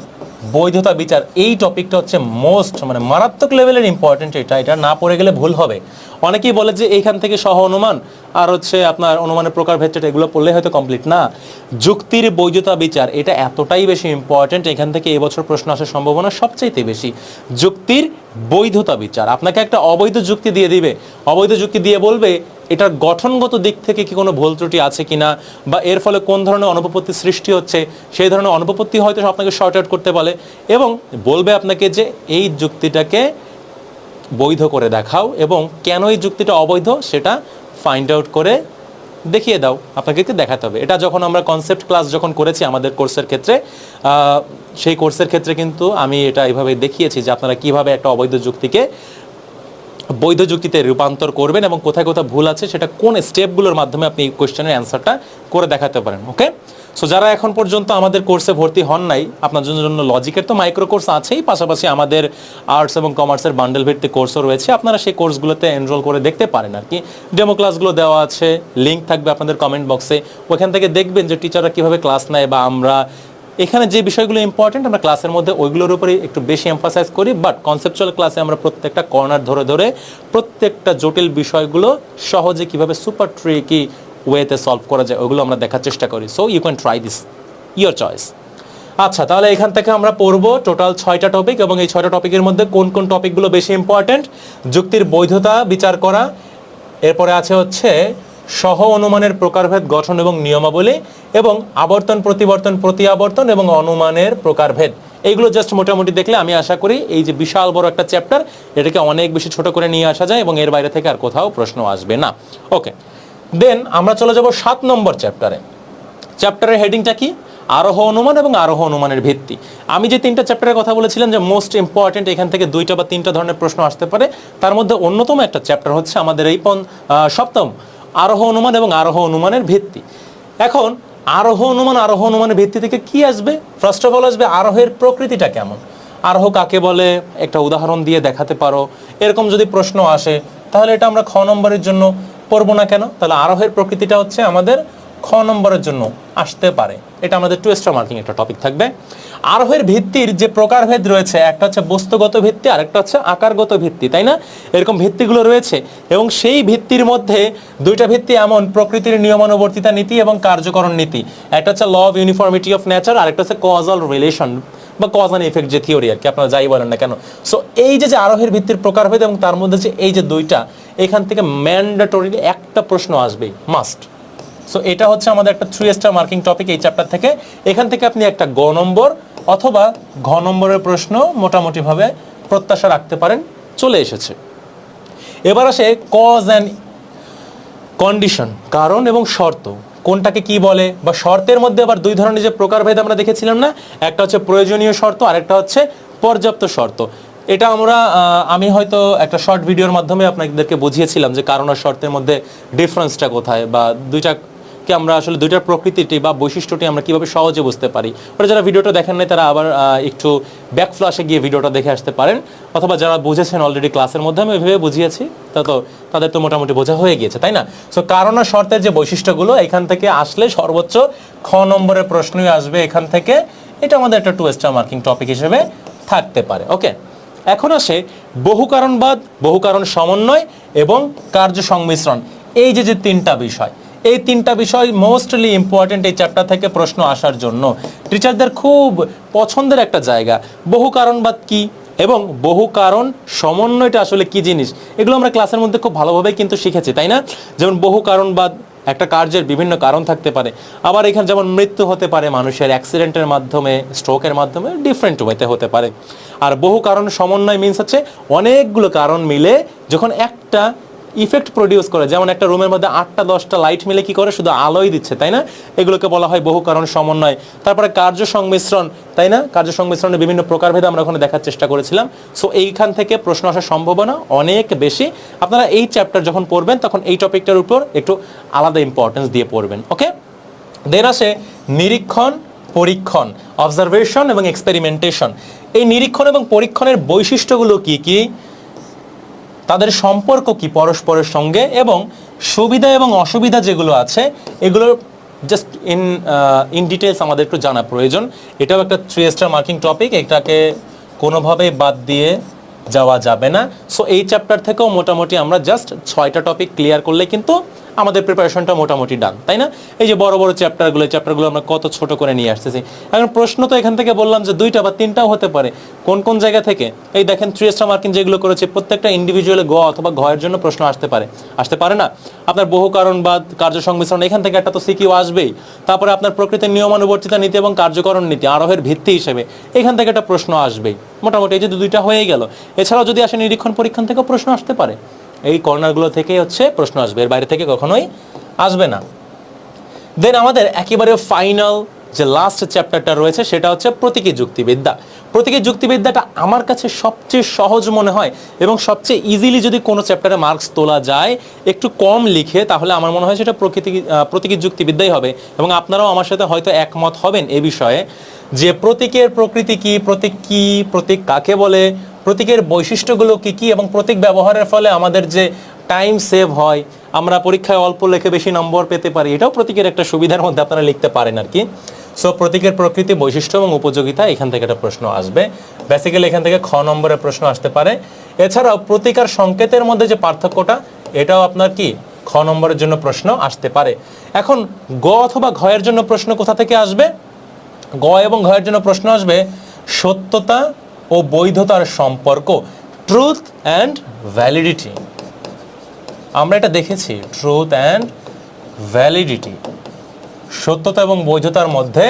বৈধতা বিচার, এই টপিকটা হচ্ছে মোস্ট মারাত্মক লেভেলের ইম্পর্টেন্ট। এটা না পড়ে গেলে ভুল হবে। অনেকেই বলে যে এইখান থেকে সহ অনুমান আর হচ্ছে আপনার অনুমানের প্রকারভেদ, এগুলো পড়লে হয়তো কমপ্লিট না। যুক্তির বৈধতা বিচার এটা এতটাই বেশি ইম্পর্টেন্ট, এখান থেকে এবছর প্রশ্ন আসার সম্ভাবনা সবচাইতে বেশি। যুক্তির বৈধতা বিচার, আপনাকে একটা অবৈধ যুক্তি দিয়ে দিবে, অবৈধ যুক্তি দিয়ে বলবে এটার গঠনগত দিক থেকে কি কোনো ভুল ত্রুটি আছে কিনা, বা এর ফলে কোন ধরনের অনুপপত্তি সৃষ্টি হচ্ছে, সেই ধরনের অনুপপত্তি হয়তো আপনাকে শর্ট আউট করতে বলে, এবং বলবে আপনাকে যে এই যুক্তিটাকে বৈধ করে দেখাও এবং কেন এই যুক্তিটা অবৈধ সেটা ফাইন্ড আউট করে দেখিয়ে দাও, আপনাকে দেখাতে হবে। এটা যখন আমরা কনসেপ্ট ক্লাস যখন করেছি আমাদের কোর্সের ক্ষেত্রে, সেই কোর্সের ক্ষেত্রে কিন্তু আমি এটা এইভাবে দেখিয়েছি যে আপনারা কিভাবে একটা অবৈধ যুক্তিকে বৈধ যুক্তিতে রূপান্তর করবেন এবং কোথায় কোথায় ভুল আছে সেটা কোন স্টেপগুলোর মাধ্যমে আপনি এই কোয়েশ্চেনের অ্যান্সারটা করে দেখাতে পারেন। ওকে, সো যারা এখন পর্যন্ত আমাদের কোর্সে ভর্তি হন নাই, আপনার জন্য লজিকের তো মাইক্রো কোর্স আছেই, পাশাপাশি আমাদের আর্টস এবং কমার্সের বান্ডেল ভিত্তিক কোর্সও রয়েছে, আপনারা সেই কোর্সগুলোতে এনরোল করে দেখতে পারেন আর কি। ডেমো ক্লাসগুলো দেওয়া আছে, লিঙ্ক থাকবে আপনাদের কমেন্ট বক্সে, ওখান থেকে দেখবেন যে টিচাররা কীভাবে ক্লাস নেয়, বা আমরা এখানে যে বিষয়গুলো ইম্পর্টেন্ট আমরা ক্লাসের মধ্যে ওইগুলোর উপরে একটু বেশি এমফাসাইজ করি, বাট কনসেপচুয়াল ক্লাসে আমরা প্রত্যেকটা কর্নার ধরে ধরে প্রত্যেকটা জটিল বিষয়গুলো সহজে কীভাবে সুপার ট্রিকি ওয়েতে সলভ করা যায় ওইগুলো আমরা দেখার চেষ্টা করি। So you can try this, your choice. আচ্ছা, তাহলে এখান থেকে আমরা পড়বো টোটাল 6টা টপিক, এবং এই 6টা টপিকের মধ্যে কোন কোন টপিকগুলো বেশি ইম্পর্টেন্ট, যুক্তির বৈধতা বিচার করা, এরপরে আছে হচ্ছে সহ অনুমানের প্রকারভেদ গঠন এবং নিয়মাবলী, এবং আবর্তন প্রতিবর্তন প্রতি আবর্তন এবং অনুমানের প্রকারভেদ। এইগুলো জাস্ট মোটামুটি দেখলে আমি আশা করি এই যে বিশাল বড় একটা চ্যাপ্টার, এটাকে অনেক বেশি ছোট করে নিয়ে আসা যায় এবং এর বাইরে থেকে আর কোথাও প্রশ্ন আসবে না। ওকে, দেন আমরা চলে যাব 7 নম্বর চ্যাপ্টারে। চ্যাপ্টারের হেডিংটা কি? আরোহ অনুমান এবং আরোহ অনুমানের ভিত্তি। আমি যে 3টা চ্যাপ্টারের কথা বলেছিলাম যে মোস্ট ইম্পর্টেন্ট, এখান থেকে 2টা বা 3টা ধরনের প্রশ্ন আসতে পারে, তার মধ্যে অন্যতম একটা চ্যাপ্টার হচ্ছে আমাদের এই 7ম আরোহ অনুমান এবং আরোহ অনুমানের ভিত্তি। এখন আরোহ অনুমানের ভিত্তি থেকে কি আসবে? ফার্স্ট অফ অল আসবে আরোহের প্রকৃতিটা কেমন, আরোহ কাকে বলে একটা উদাহরণ দিয়ে দেখাতে পারো, এরকম যদি প্রশ্ন আসে তাহলে এটা আমরা খ নম্বরের জন্য পড়বো না কেন? তাহলে আরোহের প্রকৃতিটা হচ্ছে আমাদের খ নম্বরের জন্য আসতে পারে, এটা আমাদের 2 স্টার মার্কিং একটা টপিক থাকবে। আরোহের ভিত্তির যে প্রকারভেদ রয়েছে, একটা হচ্ছে বস্তুগত ভিত্তি আর একটা হচ্ছে আকারগত ভিত্তি, তাই না? এরকম ভিত্তিগুলো রয়েছে, এবং সেই ভিত্তির মধ্যে 2টা ভিত্তি এমন, প্রকৃতির নিয়মানুবর্তিতা নীতি এবং কার্যকরণ নীতি। একটা হচ্ছে law of uniformity of nature, আর একটা হচ্ছে কজাল রিলেশন বা কজ অ্যান্ড ইফেক্ট যে থিওরি আর কি, আপনারা যাই বলেন না কেন। সো এই যে আরোহের ভিত্তির প্রকারভেদ এবং তার মধ্যে যে এই যে 2টা, এখান থেকে ম্যান্ডেটরি একটা প্রশ্ন আসবেই, মাস্ট। সো এটা হচ্ছে আমাদের একটা 3 স্টার মার্কিং টপিক এই চ্যাপ্টার থেকে। এখান থেকে আপনি একটা গ নম্বর অথবা ঘ নম্বরের প্রশ্ন মোটামুটিভাবে প্রত্যাশা রাখতে পারেন, চলে এসেছে। এবার আসে কজ অ্যান্ড কন্ডিশন, কারণ এবং শর্ত কোনটাকে কি বলে, বা শর্তের মধ্যে আবার 2 ধরনের যে প্রকারভেদ আমরা দেখেছিলাম না, একটা হচ্ছে প্রয়োজনীয় শর্ত আর একটা হচ্ছে পর্যাপ্ত শর্ত। এটা আমি হয়তো একটা শর্ট ভিডিওর মাধ্যমে আপনাদেরকে বুঝিয়েছিলাম যে কারণ আর শর্তের মধ্যে ডিফারেন্সটা কোথায়, বা দুইটাকে আমরা আসলে 2টার প্রকৃতিটি বা বৈশিষ্ট্যটি আমরা কিভাবে সহজে বুঝতে পারি। ওরা যারা ভিডিওটা দেখেন নাই তারা আবার একটু ব্যাক ফ্ল্যাশে গিয়ে ভিডিওটা দেখে আসতে পারেন, অথবা যারা বুঝেছেন অলরেডি ক্লাসের মধ্যে আমি ওইভাবে বুঝিয়েছি, তাদের তো মোটামুটি বোঝা হয়ে গিয়েছে, তাই না? সো কারণ আর শর্তের যে বৈশিষ্ট্যগুলো এখান থেকে আসলে সর্বোচ্চ খ নম্বরের প্রশ্নই আসবে এখান থেকে। এটা আমাদের একটা 2 স্টার মার্কিং টপিক হিসেবে থাকতে পারে। ওকে, এখন আসে বহু কারণবাদ, বহু কারণ সমন্বয় এবং কার্য সংমিশ্রণ। এই যে 3টা বিষয়, এই 3টা বিষয় মোস্টলি ইম্পর্টেন্ট এই চ্যাপ্টার থেকে প্রশ্ন আসার জন্য। টিচারদের খুব পছন্দের একটা জায়গা। বহু কারণবাদ কি এবং বহু কারণ সমন্বয়টা আসলে কি জিনিস, এগুলো আমরা ক্লাসের মধ্যে খুব ভালোভাবেই কিন্তু শিখেছি, তাই না? যেমন বহু কারণবাদ, একটা কার্যের বিভিন্ন কারণ থাকতে পারে, আবার এখানে যেমন মৃত্যু হতে পারে মানুষের অ্যাক্সিডেন্টের মাধ্যমে, স্ট্রোকের মাধ্যমে, ডিফারেন্ট ওয়েতে হতে পারে। আর বহু কারণ সমন্বয় মিনস হচ্ছে অনেকগুলো কারণ মিলে যখন একটা ইফেক্ট প্রডিউস করে, যেমন একটা রুমের মধ্যে 8টা 10টা লাইট মিলে কি করে, শুধু আলোই দিচ্ছে, তাই না? এগুলোকে বলা হয় বহু কারণ সমন্বয়। তারপরে কার্য সংমিশ্রণ, তাই না? কার্য সংমিশ্রণের বিভিন্ন প্রকারভেদ আমরা ওখানে দেখার চেষ্টা করেছিলাম। সো এইখান থেকে প্রশ্ন আসার সম্ভাবনা অনেক বেশি। আপনারা এই চ্যাপ্টার যখন পড়বেন তখন এই টপিকটার উপর একটু আলাদা ইম্পর্টেন্স দিয়ে পড়বেন। ওকে, দেন আসে নিরীক্ষণ, পরীক্ষণ, অবজারভেশন এবং এক্সপেরিমেন্টেশন। এই নিরীক্ষণ এবং পরীক্ষণের বৈশিষ্ট্যগুলো কি কি, তাদের সম্পর্ক কি পরস্পরের সঙ্গে, এবং সুবিধা এবং অসুবিধা যেগুলো আছে এগুলো জাস্ট ইন ডিটেলস আমাদের একটু জানা প্রয়োজন। এটাও একটা 3 স্টার মার্কিং টপিক, এটাকে কোনোভাবেই বাদ দিয়ে যাওয়া যাবে না। সো এই চ্যাপ্টার থেকেও মোটামুটি আমরা জাস্ট 6টা টপিক ক্লিয়ার করলে কিন্তু আমাদের প্রিপারেশনটা মোটামুটি ডান, তাই না? এই যে বড় বড় চ্যাপ্টারগুলো আমরা কত ছোট করে নিয়ে আসতেছি। এখন প্রশ্ন তো এখান থেকে বললাম যে 2টা বা 3টাও হতে পারে। কোন কোন জায়গা থেকে? এই দেখেন 3 স্টার মার্কিং যেগুলো করেছে প্রত্যেকটা ইন্ডিভিজুয়ালি গ অথবা ঘয়ের জন্য প্রশ্ন আসতে পারে না? আপনার বহু কারণবাদ, কার্য সংমিশ্রণ, এখান থেকে একটা তো সিকিউ আসবেই। তারপরে আপনার প্রকৃতির নিয়মানুবর্তিতা নীতি এবং কার্যকরণ নীতি আরোহের ভিত্তি হিসেবে এখান থেকে একটা প্রশ্ন আসবেই। মোটামুটি এই যে 2টা হয়ে গেল। এছাড়াও যদি আসে নিরীক্ষণ পরীক্ষণ থেকেও প্রশ্ন আসতে পারে। এই কর্নারগুলো থেকেই হচ্ছে প্রশ্ন আসবে, এর বাইরে থেকে কখনোই আসবে না। দেন আমাদের একেবারে ফাইনাল যে লাস্ট চ্যাপ্টারটা রয়েছে সেটা হচ্ছে প্রতীকী যুক্তিবিদ্যা। প্রতীকী যুক্তিবিদ্যাটা আমার কাছে সবচেয়ে সহজ মনে হয় এবং সবচেয়ে ইজিলি যদি কোনো চ্যাপ্টারে মার্কস তোলা যায় একটু কম লিখে, তাহলে আমার মনে হয় সেটা প্রতীকী যুক্তিবিদ্যাই হবে। এবং আপনারাও আমার সাথে হয়তো একমত হবেন এ বিষয়ে যে প্রতীকের প্রকৃতি কী, প্রতীক কাকে বলে, প্রতীকের বৈশিষ্ট্যগুলো কী কী, এবং প্রতীক ব্যবহারের ফলে আমাদের যে টাইম সেভ হয়, আমরা পরীক্ষায় অল্প লেখে বেশি নম্বর পেতে পারি, এটাও প্রতীকের একটা সুবিধার মধ্যে আপনারা লিখতে পারেন আর কি। সো প্রতীকের প্রকৃতি, বৈশিষ্ট্য এবং উপযোগিতা, এখান থেকে একটা প্রশ্ন আসবে। বেসিক্যালি এখান থেকে খ নম্বরের প্রশ্ন আসতে পারে। এছাড়াও প্রতীক আর সংকেতের মধ্যে যে পার্থক্যটা, এটাও আপনার কি খ নম্বরের জন্য প্রশ্ন আসতে পারে। এখন গ অথবা ঘ এর জন্য প্রশ্ন কোথা থেকে আসবে? গ এবং ঘ এর জন্য প্রশ্ন আসবে সত্যতা ও বৈধতার সম্পর্ক, ট্রুথ অ্যান্ড ভ্যালিডিটি। আমরা এটা দেখেছি, ট্রুথ অ্যান্ড ভ্যালিডিটি, সত্যতা এবং বৈধতার মধ্যে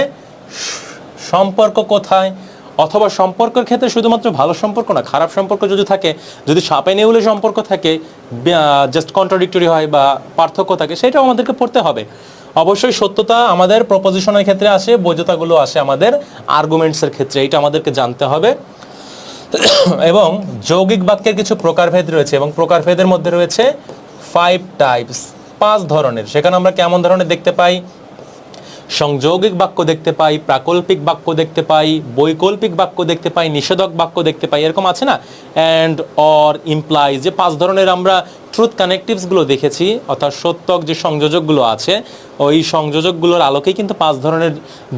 সম্পর্ক কোথায়, অথবা সম্পর্কের ক্ষেত্রে শুধুমাত্র ভালো সম্পর্ক না, খারাপ সম্পর্ক যদি থাকে, যদি সাপে নেউলে সম্পর্ক থাকে, জাস্ট কন্ট্রাডিক্টরি হয় বা পার্থক্য থাকে, সেটাও আমাদেরকে পড়তে হবে। অবশ্যই সত্যতা আমাদের প্রপোজিশনের ক্ষেত্রে আসে, বৈধতাগুলো আসে আমাদের আর্গুমেন্টসের ক্ষেত্রে, এটা আমাদেরকে জানতে হবে। এবং যৌগিক বাক্যের কিছু প্রকারভেদ রয়েছে, এবং প্রকারভেদের মধ্যে রয়েছে 5 টাইপস, 5 ধরনের। সেখানে আমরা কেমন ধরনের দেখতে পাই? সংযৌগিক বাক্য দেখতে পাই, প্রাকল্পিক বাক্য দেখতে পাই, বৈকল্পিক বাক্য দেখতে পাই, নিষেধক বাক্য দেখতে পাই, এরকম আছে না, অ্যান্ড, অর, ইমপ্লাই, যে 5 ধরনের আমরা ট্রুথ কানেকটিভসগুলো দেখেছি, অর্থাৎ সত্যক যে সংযোজকগুলো আছে, ওই সংযোজকগুলোর আলোকেই কিন্তু 5 ধরনের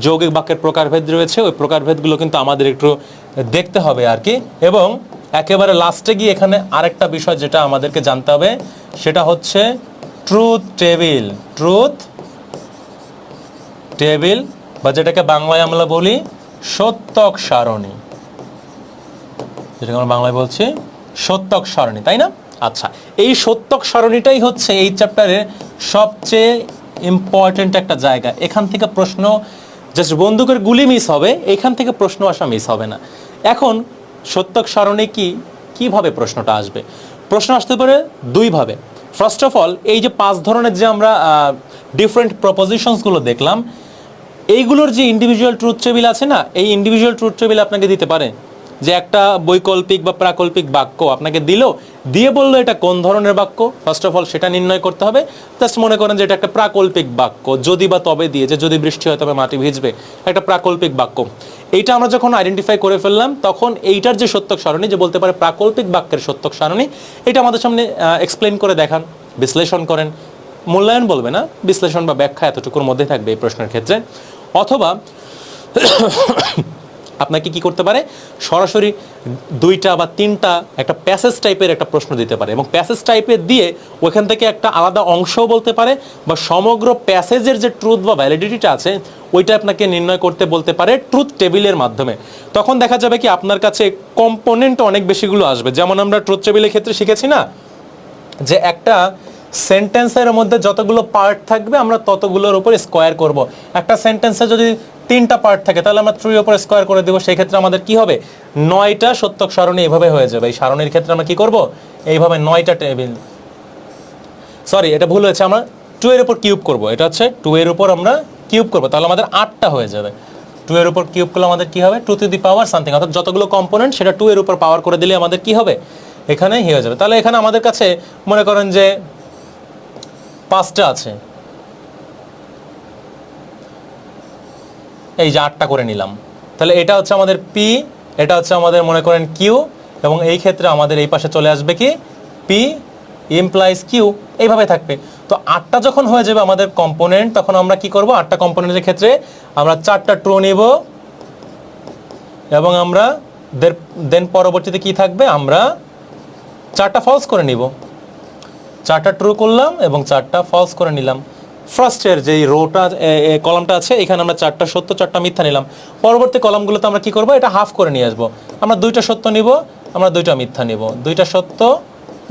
যৌগিক বাক্যের প্রকারভেদ রয়েছে। ওই প্রকারভেদগুলো কিন্তু আমাদের একটু দেখতে হবে আর কি। এবং একেবারে লাস্টে গিয়ে এখানে আরেকটা বিষয় যেটা আমাদেরকে জানতে হবে, সেটা হচ্ছে ট্রুথ টেবিল। ট্রুথ টেবিল, বা যেটাকে বাংলায় আমরা বলি সত্যক সারণী, যেটাকে আমরা বাংলায় বলছি সত্যক সারণী, তাই না? আচ্ছা, এই সত্যক সারণীটাই হচ্ছে এই চ্যাপ্টারের সবচেয়ে ইম্পর্টেন্ট একটা জায়গা। এখান থেকে প্রশ্ন জাস্ট বন্দুকের গুলি মিস হবে, এখান থেকে প্রশ্ন আসা মিস হবে না। এখন সত্যক সারণী কিভাবে প্রশ্নটা আসবে? প্রশ্ন আসতে পারে দুইভাবে। ফার্স্ট অফ অল, এই যে 5 ধরনের যে আমরা ডিফারেন্ট প্রপোজিশনসগুলো দেখলাম, এইগুলোর যে ইন্ডিভিজুয়াল ট্রুথ টেবিল আছে না, এই ইন্ডিভিজুয়াল ট্রুথ টেবিল আপনাকে দিতে পারে। যে একটা বৈকল্পিক বা প্রাকল্পিক বাক্য আপনাকে দিয়ে বললো এটা কোন ধরনের বাক্য, ফার্স্ট অফ অল সেটা নির্ণয় করতে হবে। জাস্ট মনে করেন যে এটা একটা প্রাকল্পিক বাক্য, যদি বা তবে দিয়ে, যে যদি বৃষ্টি হয় তবে মাটি ভিজবে, একটা প্রাকল্পিক বাক্য। এইটা আমরা যখন আইডেন্টিফাই করে ফেললাম, তখন এইটার যে সত্যক সারণী, যে বলতে পারে প্রাকল্পিক বাক্যের সত্যক সারণী, এটা আমাদের সামনে এক্সপ্লেন করে দেখান, বিশ্লেষণ করেন। মূল্যায়ন বলবে না, বিশ্লেষণ বা ব্যাখ্যা এতটুকুর মধ্যে থাকবে এই প্রশ্নের ক্ষেত্রে। অথবা আপনাকে কি করতে পারে, সরাসরি 2টা বা 3টা একটা প্যাসেজ টাইপের একটা প্রশ্ন দিতে পারে, এবং প্যাসেজ টাইপের দিয়ে ওখান থেকে একটা আলাদা অংশও বলতে পারে, বা সমগ্র প্যাসেজের যে ট্রুথ বা ভ্যালিডিটিটা আছে ওইটা আপনাকে নির্ণয় করতে বলতে পারে ট্রুথ টেবিলের মাধ্যমে। তখন দেখা যাবে কি আপনার কাছে কম্পোনেন্ট অনেক বেশিগুলো আসবে। যেমন আমরা ট্রুথ টেবিলের ক্ষেত্রে শিখেছি না, যে একটা সেন্টেন্সের মধ্যে যতগুলো পার্ট থাকবে আমরা ততগুলোর উপর স্কোয়ার করব। একটা সেন্টেন্সে যদি 3টা পার্ট থাকে, তাহলে আমরা 3 উপর স্কোয়ার করে দেবো। সেই ক্ষেত্রে আমাদের কি হবে, 9টা সত্যক সারণী এভাবে হয়ে যাবে। এই সারণীর ক্ষেত্রে আমরা কি করব, এইভাবে 9টা টেবিল, সরি এটা ভুল হয়েছে, আমরা 2 এর উপর কিউব করব। এটা হচ্ছে 2 এর উপর আমরা কিউব করব, তাহলে আমাদের 8টা হয়ে যাবে। 2 এর উপর কিউব করলে আমাদের কি হবে, 2 টু দি পাওয়ার সামথিং, অর্থাৎ যতগুলো কম্পোনেন্ট সেটা 2 এর উপর পাওয়ার করে দিলে আমাদের কি হবে, এখানে হয়ে যাবে। তাহলে এখানে আমাদের কাছে মনে করেন যে 5টা আছে, এই যে 8টা করে নিলাম। তাহলে এটা হচ্ছে আমাদের পি, এটা হচ্ছে আমাদের মনে করেন কিউ, এবং এই ক্ষেত্রে আমাদের এই পাশে চলে আসবে কি পি ইমপ্লাইজ কিউ, এইভাবে থাকবে। তো 8টা যখন হয়ে যাবে আমাদের কম্পোনেন্ট, তখন আমরা কি করব, 8টা কম্পোনেন্টের ক্ষেত্রে আমরা 4টা ট্রু নিব, এবং আমরা দেন পরবর্তীতে কি থাকবে, আমরা 4টা ফলস করে নিব। 4টা ট্রু করলাম এবং 4টা ফলস করে নিলাম। ফার্স্টের যেই রোটা কলামটা আছে, এখানে আমরা 4টা সত্য 4টা মিথ্যা নিলাম। পরবর্তী কলামগুলোতে আমরা কি করব, এটা হাফ করে নিয়ে আসবো। আমরা 2টা সত্য নিব, আমরা 2টা মিথ্যা নিব, 2টা সত্য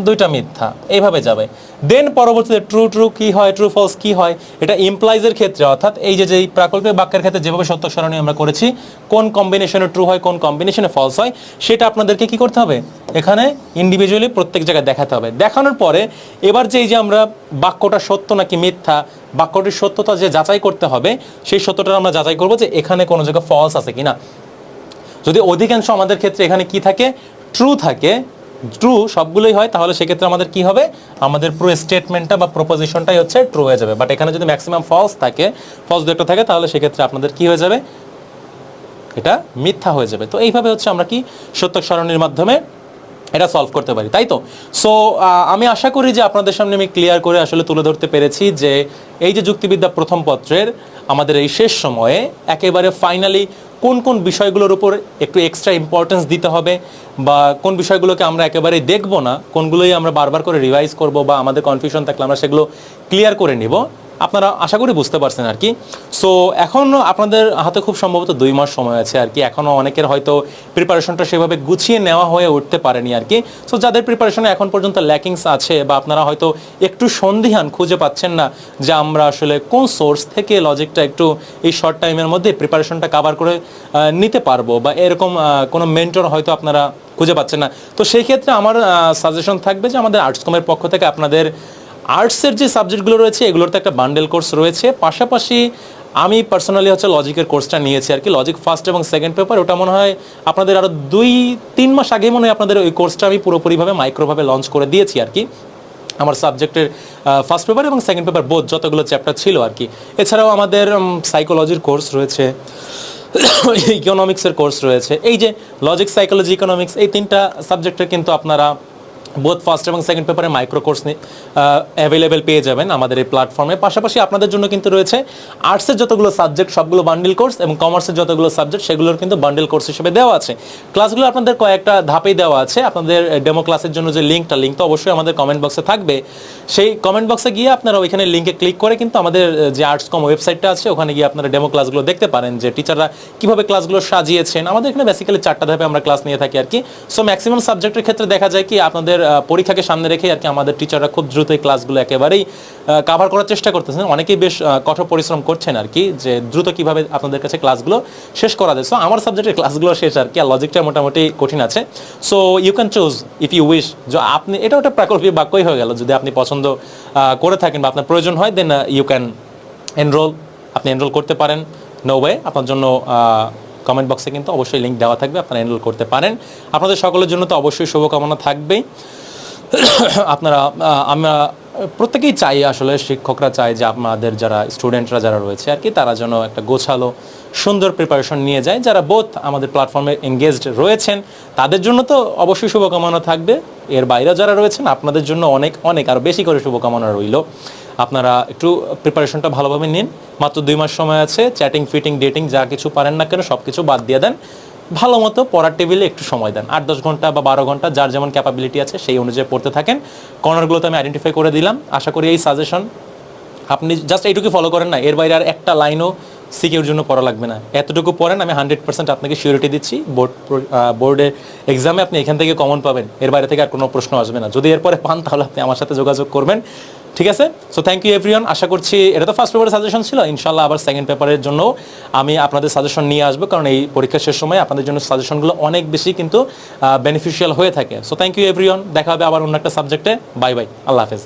দুইটা মিথ্যা, এইভাবে যাবে। দেন পরবর্তীতে ট্রু ট্রু কি হয়, ট্রু ফলস কি হয়, এটা ইমপ্লাইজের ক্ষেত্রে অর্থাৎ এই যে যেই প্রাকল্পিক বাক্যের ক্ষেত্রে যেভাবে সত্য সারণী আমরা করেছি, কোন কম্বিনেশনে ট্রু হয় কোন কম্বিনেশনে ফলস হয়, সেটা আপনাদেরকে কি করতে হবে এখানে ইন্ডিভিজুয়ালি প্রত্যেক জায়গায় দেখাতে হবে। দেখানোর পরে এবার যে এই যে আমরা বাক্যটা সত্য নাকি মিথ্যা, বাক্যটির সত্যতা যে যাচাই করতে হবে, সেই সত্যটা আমরা যাচাই করবো যে এখানে কোনো জায়গায় ফলস আছে কিনা। যদি অধিকাংশ আমাদের ক্ষেত্রে এখানে কি থাকে, ট্রু থাকে, ট্রু সবগুলোই হয়, তাহলে সেক্ষেত্রে আমাদের কি হবে, আমাদের পুরো স্টেটমেন্টটা বা প্রপোজিশনটাই হচ্ছে ট্রু হয়ে যাবে। বাট এখানে যদি ম্যাক্সিমাম ফলস থাকে, ফলস দু একটা থাকে, তাহলে সেক্ষেত্রে আপনাদের কি হয়ে যাবে, এটা মিথ্যা হয়ে যাবে। তো এইভাবে হচ্ছে আমরা কি সত্যক সারণীর মাধ্যমে এটা সলভ করতে পারি, তাই তো। সো আমি আশা করি যে আপনাদের সামনে আমি ক্লিয়ার করে আসলে তুলে ধরতে পেরেছি যে এই যে যুক্তিবিদ্যা প্রথম পত্রের আমাদের এই শেষ সময়ে একেবারে ফাইনালি কোন কোন বিষয়গুলোর উপর একটু এক্সট্রা ইম্পর্টেন্স দিতে হবে, বা কোন বিষয়গুলোকে আমরা একেবারেই দেখব না, কোনগুলোই আমরা বারবার করে রিভাইজ করব, বা আমাদের কনফিউশন থাকলে আমরা সেগুলো ক্লিয়ার করে নিব, আপনারা আশা করি বুঝতে পারছেন আর কি। সো এখনও আপনাদের হাতে খুব সম্ভবত 2 মাস সময় আছে আর কি, এখনও অনেকের হয়তো প্রিপারেশনটা সেভাবে গুছিয়ে নেওয়া হয়ে উঠতে পারেনি আর কি। সো যাদের প্রিপারেশনে এখন পর্যন্ত ল্যাকিংস আছে, বা আপনারা হয়তো একটু সন্দিহান, খুঁজে পাচ্ছেন না যে আমরা আসলে কোন সোর্স থেকে লজিকটা একটু এই শর্ট টাইমের মধ্যে প্রিপারেশনটা কভার করে নিতে পারবো, বা এরকম কোনো মেন্টর হয়তো আপনারা খুঁজে পাচ্ছেন না, তো সেই ক্ষেত্রে আমার সাজেশন থাকবে যে আমাদের আর্টস কমের পক্ষ থেকে আপনাদের আর্টসের যে সাবজেক্টগুলো রয়েছে এগুলোর তো একটা বান্ডেল কোর্স রয়েছে, পাশাপাশি আমি পার্সোনালি হচ্ছে লজিকের কোর্সটা নিয়েছি আর কি, লজিক ফার্স্ট এবং সেকেন্ড পেপার। ওটা মনে হয় আপনাদের আরও 2-3 মাস আগে মনে হয় আপনাদের ওই কোর্সটা আমি পুরোপুরিভাবে মাইক্রোভাবে লঞ্চ করে দিয়েছি আর কি, আমার সাবজেক্টের ফার্স্ট পেপার এবং সেকেন্ড পেপার বোধ যতগুলো চ্যাপ্টার ছিল আর কি। এছাড়াও আমাদের সাইকোলজির কোর্স রয়েছে, ইকোনমিক্সের কোর্স রয়েছে। এই যে লজিক, সাইকোলজি, ইকোনমিক্স, এই 3টা সাবজেক্টের কিন্তু আপনারা বোথ ফার্স্ট এবং সেকেন্ড পেপারে মাইক্রো কোর্স অ্যাভেলেবেল পেয়ে যাবেন আমাদের এই প্ল্যাটফর্মে। পাশাপাশি আপনাদের জন্য কিন্তু রয়েছে আর্টসের যতগুলো সাবজেক্ট সবগুলো বান্ডিল কোর্স, এবং কমার্সের যতগুলো সাবজেক্ট সেগুলোর কিন্তু বান্ডিল কোর্স হিসেবে দেওয়া আছে। ক্লাসগুলো আপনাদের কয়েকটা ধাপেই দেওয়া আছে। আপনাদের ডেমো ক্লাসের জন্য যে লিঙ্ক তো অবশ্যই আমাদের কমেন্ট বক্সে থাকবে, সেই কমেন্ট বক্সে গিয়ে আপনারা ওইখানে লিঙ্কে ক্লিক করে কিন্তু আমাদের যে আর্টস কম ওয়েবসাইটটা আছে ওখানে গিয়ে আপনারা ডেমো ক্লাসগুলো দেখতে পারেন, যে টিচাররা কীভাবে ক্লাসগুলো সাজিয়েছেন। আমাদের এখানে বেসিক্যালি 4টা ধাপে আমরা ক্লাস নিয়ে থাকি আর কি। সো ম্যাক্সিমাম সাবজেক্টের ক্ষেত্রে দেখা যায় কি আপনাদের পরীক্ষাকে সামনে রেখে আর কি আমাদের টিচাররা খুব দ্রুত এই ক্লাসগুলো একেবারেই কাভার করার চেষ্টা করতেছেন। অনেকেই বেশ কঠোর পরিশ্রম করছেন আর কি, যে দ্রুত কীভাবে আপনাদের কাছে ক্লাসগুলো শেষ করা যায়। সো আমার সাবজেক্টের ক্লাসগুলো শেষ আর কি, আর লজিকটা মোটামুটি কঠিন আছে। So you can choose if you wish, যে আপনি এটা ওটা প্রাকল্পিক বাক্যই হয়ে গেল, যদি আপনি পছন্দ করে থাকেন বা আপনার প্রয়োজন হয়, দেন ইউ ক্যান এনরোল, আপনি এনরোল করতে পারেন। নো ওয়ে, আপনার জন্য কমেন্ট বক্সে কিন্তু অবশ্যই লিঙ্ক দেওয়া থাকবে, আপনারা এনরোল করতে পারেন। আপনাদের সকলের জন্য তো অবশ্যই শুভকামনা থাকবেই। আপনারা আমরা প্রত্যেকেই চাই, আসলে শিক্ষকরা চায় যে আপনাদের যারা স্টুডেন্টরা যারা রয়েছে আর কি, তারা যেন একটা গোছালো সুন্দর প্রিপারেশন নিয়ে যায়। যারা বোথ আমাদের প্ল্যাটফর্মে এঙ্গেজড রয়েছেন তাদের জন্য তো অবশ্যই শুভকামনা থাকবে, এর বাইরে যারা রয়েছেন আপনাদের জন্য অনেক অনেক আরও বেশি করে শুভকামনা রইল। আপনারা একটু প্রিপারেশনটা ভালোভাবে নিন, মাত্র 2 মাস সময় আছে। চ্যাটিং, ফিটিং, ডেটিং যা কিছু পারেন না কেন সব কিছু বাদ দিয়ে দেন, ভালো মতো পড়ার টেবিলে একটু সময় দেন, 8-10 ঘন্টা বা 12 ঘন্টা যার যেমন ক্যাপাবিলিটি আছে সেই অনুযায়ী পড়তে থাকেন। কর্নারগুলোতে আমি আইডেন্টিফাই করে দিলাম। আশা করি এই সাজেশন আপনি জাস্ট এইটুকু ফলো করেন না, এর বাইরে আর একটা লাইনও সিকিউর জন্য পড়া লাগবে না, এতটুকু পড়েন, আমি 100% আপনাকে সিউরিটি দিচ্ছি বোর্ডের এক্সামে আপনি এখান থেকে কমন পাবেন, এর বাইরে থেকে আর কোনো প্রশ্ন আসবে না। যদি এরপরে পান তাহলে আপনি আমার সাথে যোগাযোগ করবেন, ঠিক আছে। So thank you everyone. আশা করছি এটা তো ফার্স্ট পেপারের সাজেশন ছিল, ইনশাল্লাহ আবার সেকেন্ড পেপারের জন্য আমি আপনাদের সাজেশন নিয়ে আসবো, কারণ এই পরীক্ষার শেষ সময় আপনাদের জন্য সাজেশনগুলো অনেক বেশি কিন্তু বেনিফিশিয়াল হয়ে থাকে। সো থ্যাংক ইউ এভরিওয়ান, দেখা হবে আবার অন্য একটা সাবজেক্টে। বাই বাই, আল্লাহ হাফেজ।